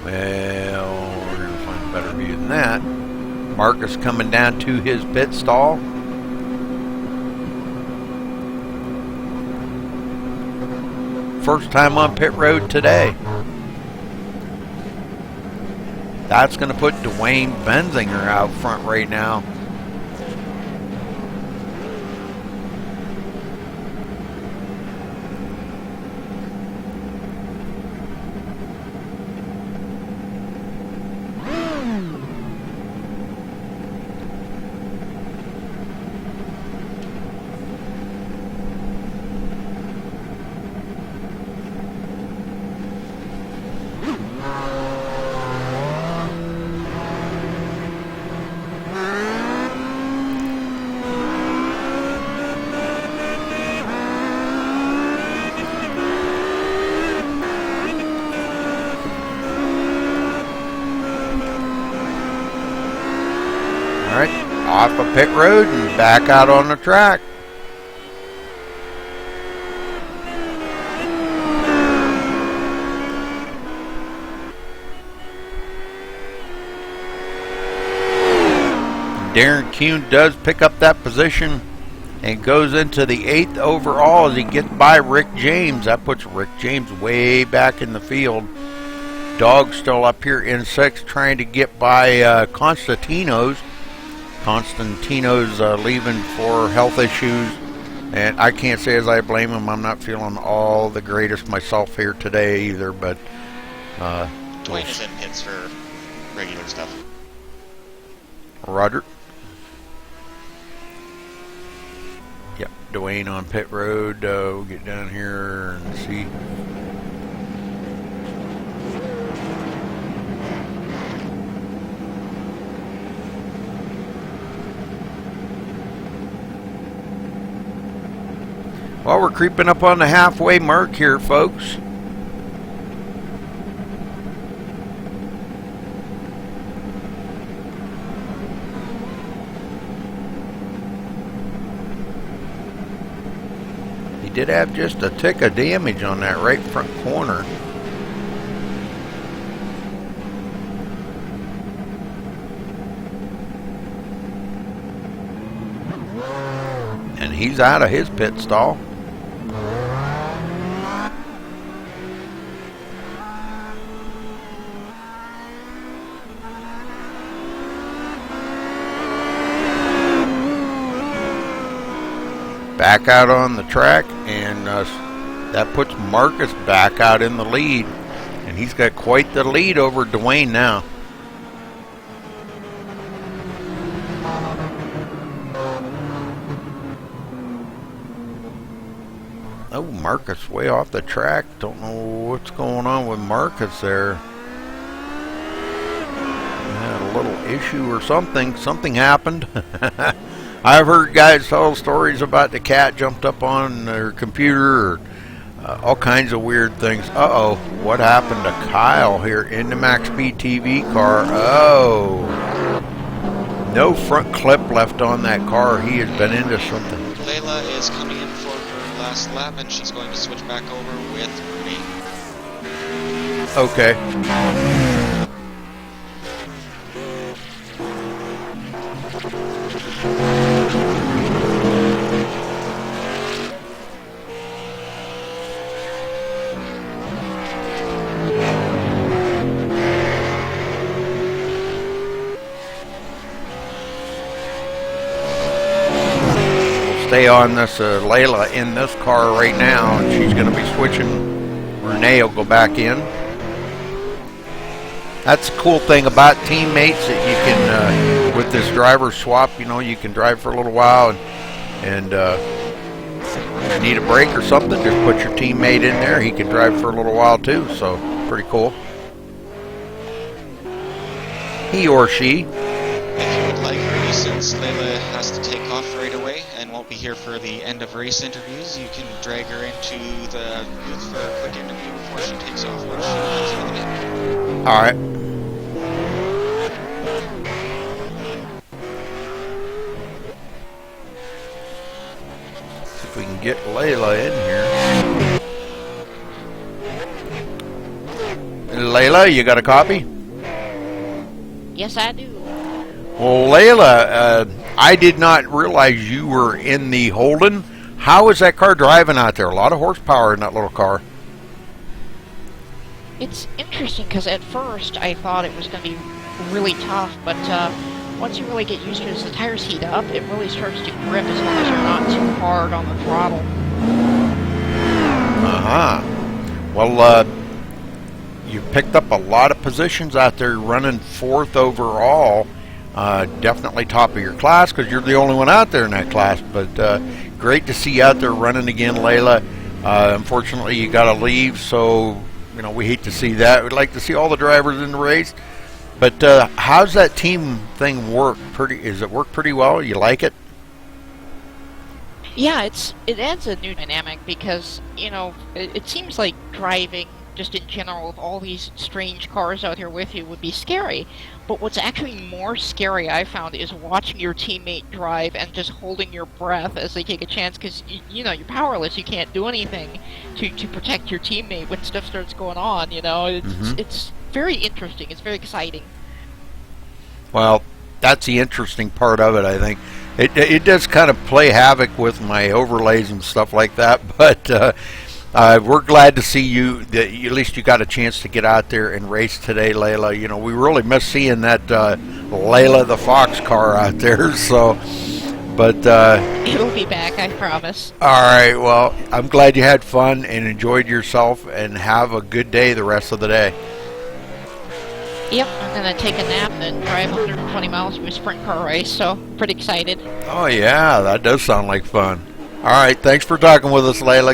Well, we're going to find a better view than that. Marcus coming down to his pit stall. First time on pit road today. That's going to put Dwayne Benzinger out front right now. Off of pit road and back out on the track. Darren Kuhn does pick up that position and goes into the 8th overall as he gets by Rick James. That puts Rick James way back in the field. Dog's still up here in 6th trying to get by Constantino's. Constantino's leaving for health issues, and I can't say as I blame him. I'm not feeling all the greatest myself here today either, but Dwayne is in pits for regular stuff. Roger. Yep, Dwayne on pit road. We'll get down here and see. Well, we're creeping up on the halfway mark here, folks. He did have just a tick of damage on that right front corner. And he's out of his pit stall. Back out on the track, and that puts Marcus back out in the lead, and he's got quite the lead over Dwayne now. Oh, Marcus way off the track. Don't know what's going on with Marcus there. Had a little issue or something. Something happened. I've heard guys tell stories about the cat jumped up on their computer, or all kinds of weird things. Uh-oh, what happened to Kyle here in the MaxSpeedTV car? Oh, no front clip left on that car. He has been into something. Layla is coming in for her last lap, and she's going to switch back over with Rudy. Okay. Stay on this Layla in this car right now, and she's going to be switching. Renee will go back in. That's the cool thing about teammates, that you can, with this driver swap, you know, you can drive for a little while, and if you need a break or something, just put your teammate in there. He can drive for a little while too, so pretty cool. He or she. If you would like, Rudy, since Layla has to take off right away and won't be here for the end of race interviews, you can drag her into the booth for a quick interview before she takes off once she comes out of the All right. See if we can get Layla in here. Layla, you got a copy? Yes, I do. Well, Layla, I did not realize you were in the Holden. How is that car driving out there? A lot of horsepower in that little car. It's interesting because at first I thought it was going to be really tough, but once you really get used to it, as the tires heat up, it really starts to grip as long as you're not too hard on the throttle. Well, you picked up a lot of positions out there, running 4th overall. Definitely top of your class because you're the only one out there in that class. But great to see you out there running again, Layla. Unfortunately, you got to leave, so you know we hate to see that. We'd like to see all the drivers in the race. But how's that team thing work? Is it work pretty well? You like it? Yeah, it adds a new dynamic because you know it seems like driving just in general with all these strange cars out here with you would be scary. But what's actually more scary, I found, is watching your teammate drive and just holding your breath as they take a chance, because you know you're powerless. You can't do anything to protect your teammate when stuff starts going on. You know, it's very interesting. It's very exciting. Well, That's the interesting part of it, I think. It does kind of play havoc with my overlays and stuff like that, but we're glad to see you, that at least you got a chance to get out there and race today, Layla. You know, we really miss seeing that Layla the Fox car out there, so, but... it'll be back, I promise. All right, well, I'm glad you had fun and enjoyed yourself, and have a good day the rest of the day. Yep, I'm going to take a nap and then drive 120 miles to a sprint car race, so pretty excited. Oh, yeah, that does sound like fun. All right, thanks for talking with us, Layla.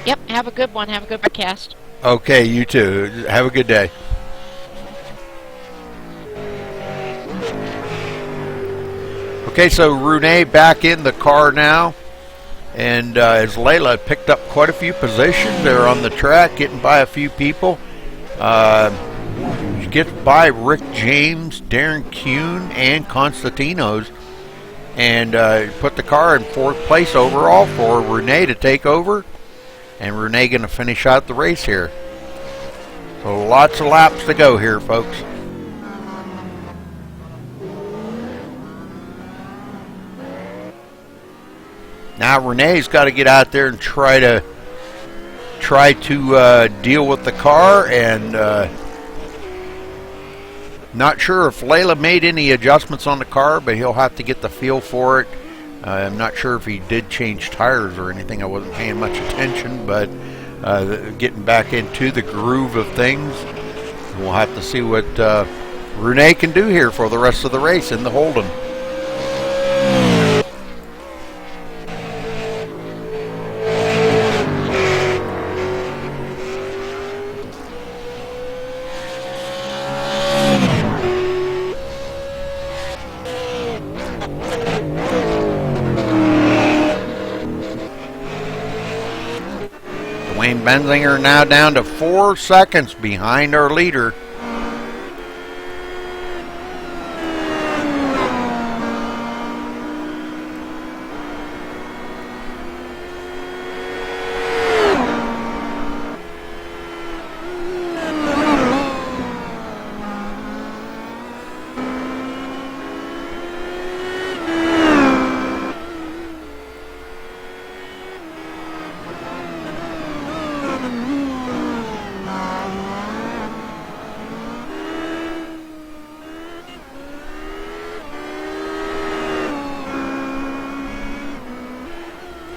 Yep, have a good one. Have a good broadcast. Okay, you too. Have a good day. Okay, so Renee back in the car now. And as Layla picked up quite a few positions there on the track, getting by a few people. She gets by Rick James, Darren Kuhn, and Constantinos. And put the car in 4th place overall for Renee to take over. And Renee going to finish out the race here. So lots of laps to go here, folks. Now Renee's got to get out there and try to deal with the car, and not sure if Layla made any adjustments on the car, but he'll have to get the feel for it. I'm not sure if he did change tires or anything. I wasn't paying much attention, but getting back into the groove of things. We'll have to see what Renee can do here for the rest of the race in the Holden. Benzinger now down to 4 seconds behind our leader.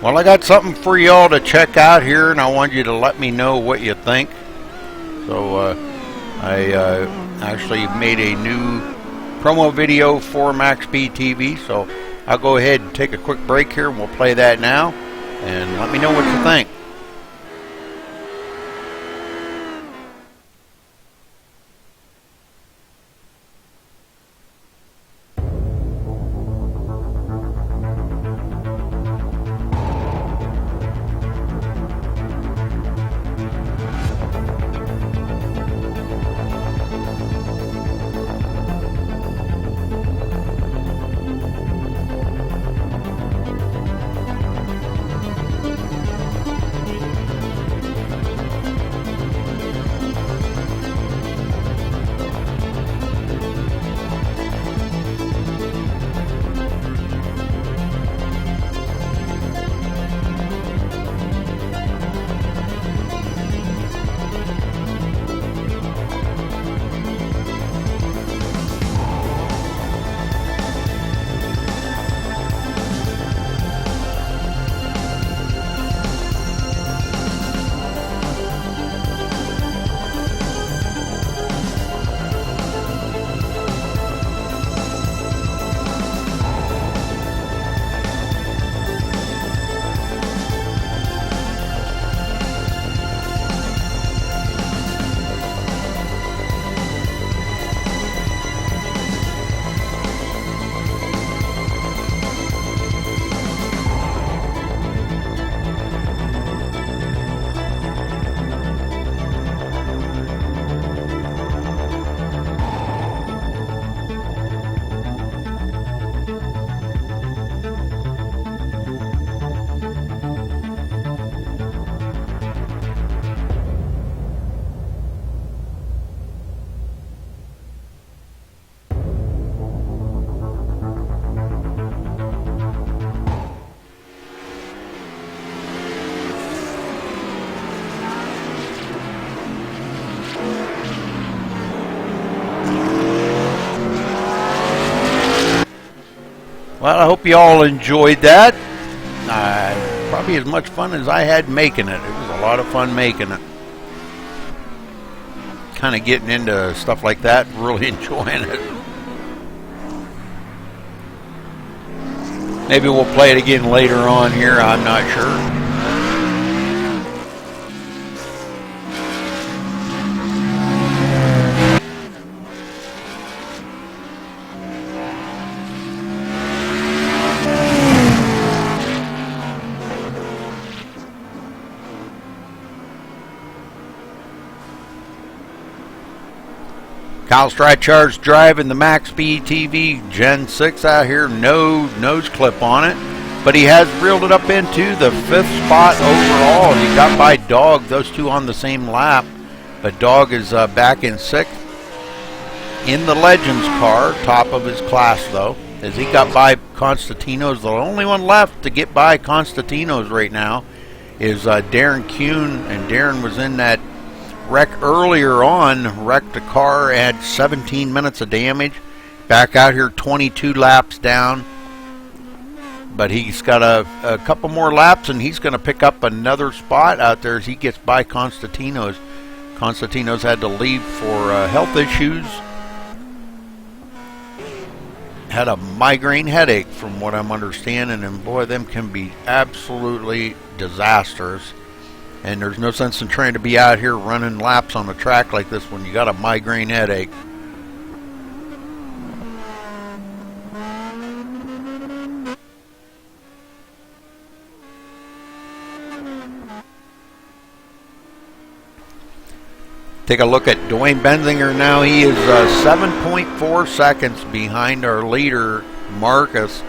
Well, I got something for y'all to check out here, and I want you to let me know what you think. So I actually made a new promo video for MaxSpeedTV, so I'll go ahead and take a quick break here, and we'll play that now, and let me know what you think. Well, I hope you all enjoyed that. Probably as much fun as I had making it. It was a lot of fun making it. Kind of getting into stuff like that, really enjoying it. Maybe we'll play it again later on here, I'm not sure. Kyle Stratchar's driving the MaxSpeedTV Gen 6 out here, no nose clip on it, but he has reeled it up into the 5th spot overall. He got by Dog, those two on the same lap, but Dog is back in 6th in the Legends car, top of his class though, as he got by Constantino's. The only one left to get by Constantino's right now is Darren Kuhn, and Darren was in that wreck earlier on, wrecked a car, had 17 minutes of damage. Back out here 22 laps down, but he's got a couple more laps and he's going to pick up another spot out there as he gets by Constantino's. Constantino's had to leave for health issues. Had a migraine headache from what I'm understanding, and boy, them can be absolutely disastrous. And there's no sense in trying to be out here running laps on a track like this when you got a migraine headache. Take a look at Dwayne Benzinger now. He is 7.4 seconds behind our leader, Marcus.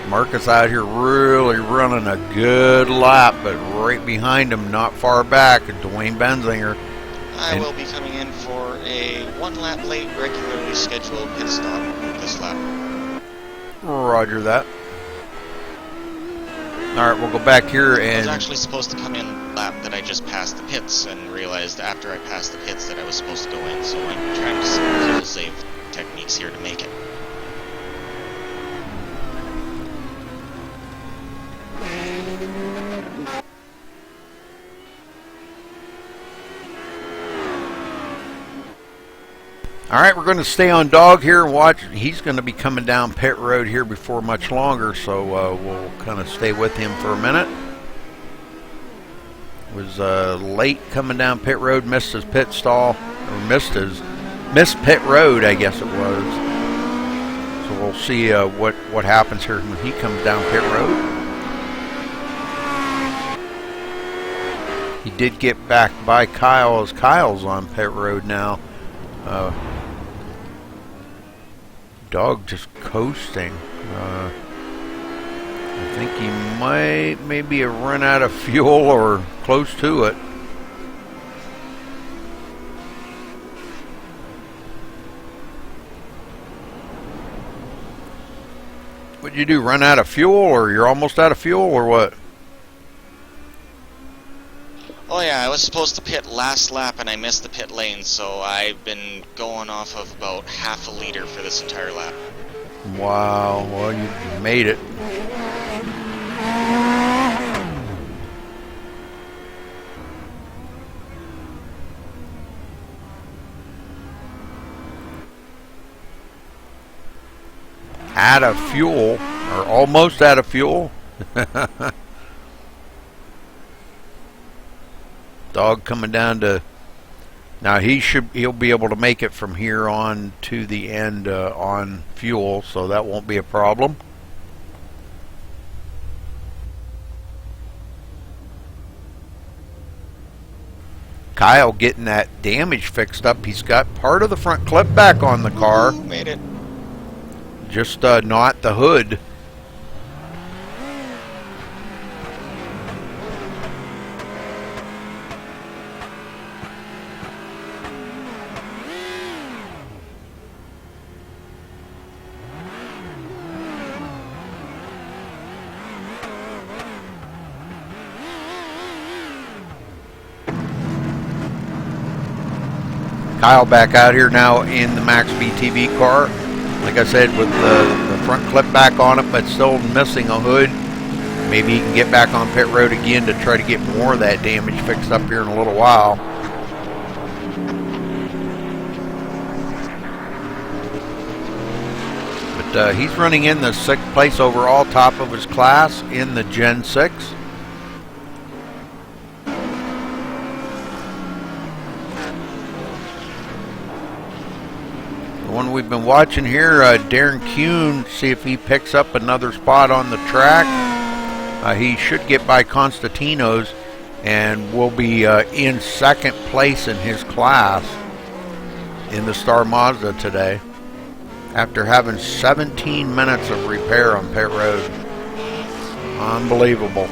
Marcus out here really running a good lap, but right behind him, not far back, Dwayne Benzinger. I will be coming in for a 1 lap late, regularly scheduled pit stop this lap. Roger that. Alright, we'll go back here and... I was actually supposed to come in lap that I just passed the pits and realized after I passed the pits that I was supposed to go in, so I'm trying to save techniques here to make it. All right, we're going to stay on Dog here and watch. He's going to be coming down pit road here before much longer, so we'll kind of stay with him for a minute. Was late coming down pit road, missed his pit stall, or missed pit road, I guess it was. So we'll see what happens here when he comes down pit road. He did get back by Kyle, as Kyle's on pit road now. Dog just coasting. I think he might maybe have run out of fuel or close to it. What'd you do, run out of fuel, or you're almost out of fuel, or what? Oh yeah, I was supposed to pit last lap and I missed the pit lane, so I've been going off of about half a liter for this entire lap. Wow, well, you made it. Out of fuel, or almost out of fuel. Dog coming down to, now he'll be able to make it from here on to the end on fuel, so that won't be a problem. Kyle getting that damage fixed up. He's got part of the front clip back on the car. Made it. Just not the hood. Kyle back out here now in the MaxSpeedTV car. Like I said, with the front clip back on it, but still missing a hood. Maybe he can get back on pit road again to try to get more of that damage fixed up here in a little while. But he's running in the 6th place overall, top of his class in the Gen 6. One we've been watching here, Darren Kuhn, see if he picks up another spot on the track. He should get by Constantino's and will be in 2nd place in his class in the Star Mazda today, after having 17 minutes of repair on pit road. Unbelievable.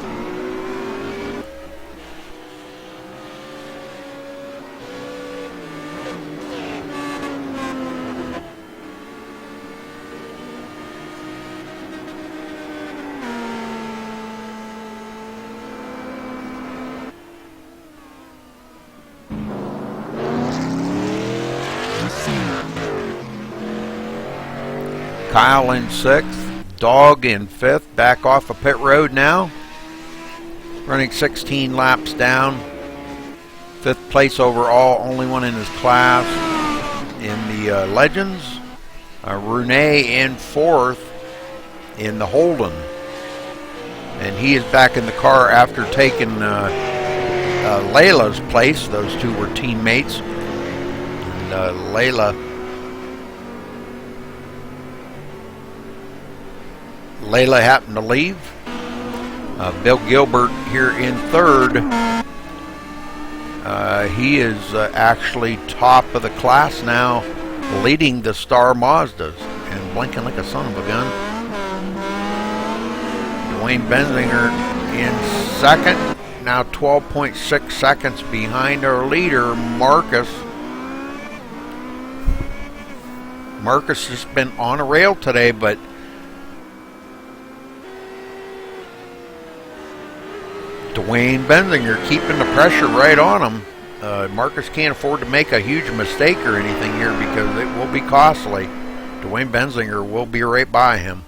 Kyle in 6th, Dog in 5th, back off of pit road now. Running 16 laps down. 5th place overall, only one in his class in the Legends. Rene in 4th in the Holden. And he is back in the car after taking Layla's place. Those two were teammates. And Layla happened to leave. Bill Gilbert here in 3rd. He is actually top of the class now, leading the Star Mazdas and blinking like a son of a gun. Dwayne Benzinger in 2nd, now 12.6 seconds behind our leader, Marcus. Marcus has been on a rail today, but Dwayne Benzinger keeping the pressure right on him. Marcus can't afford to make a huge mistake or anything here because it will be costly. Dwayne Benzinger will be right by him.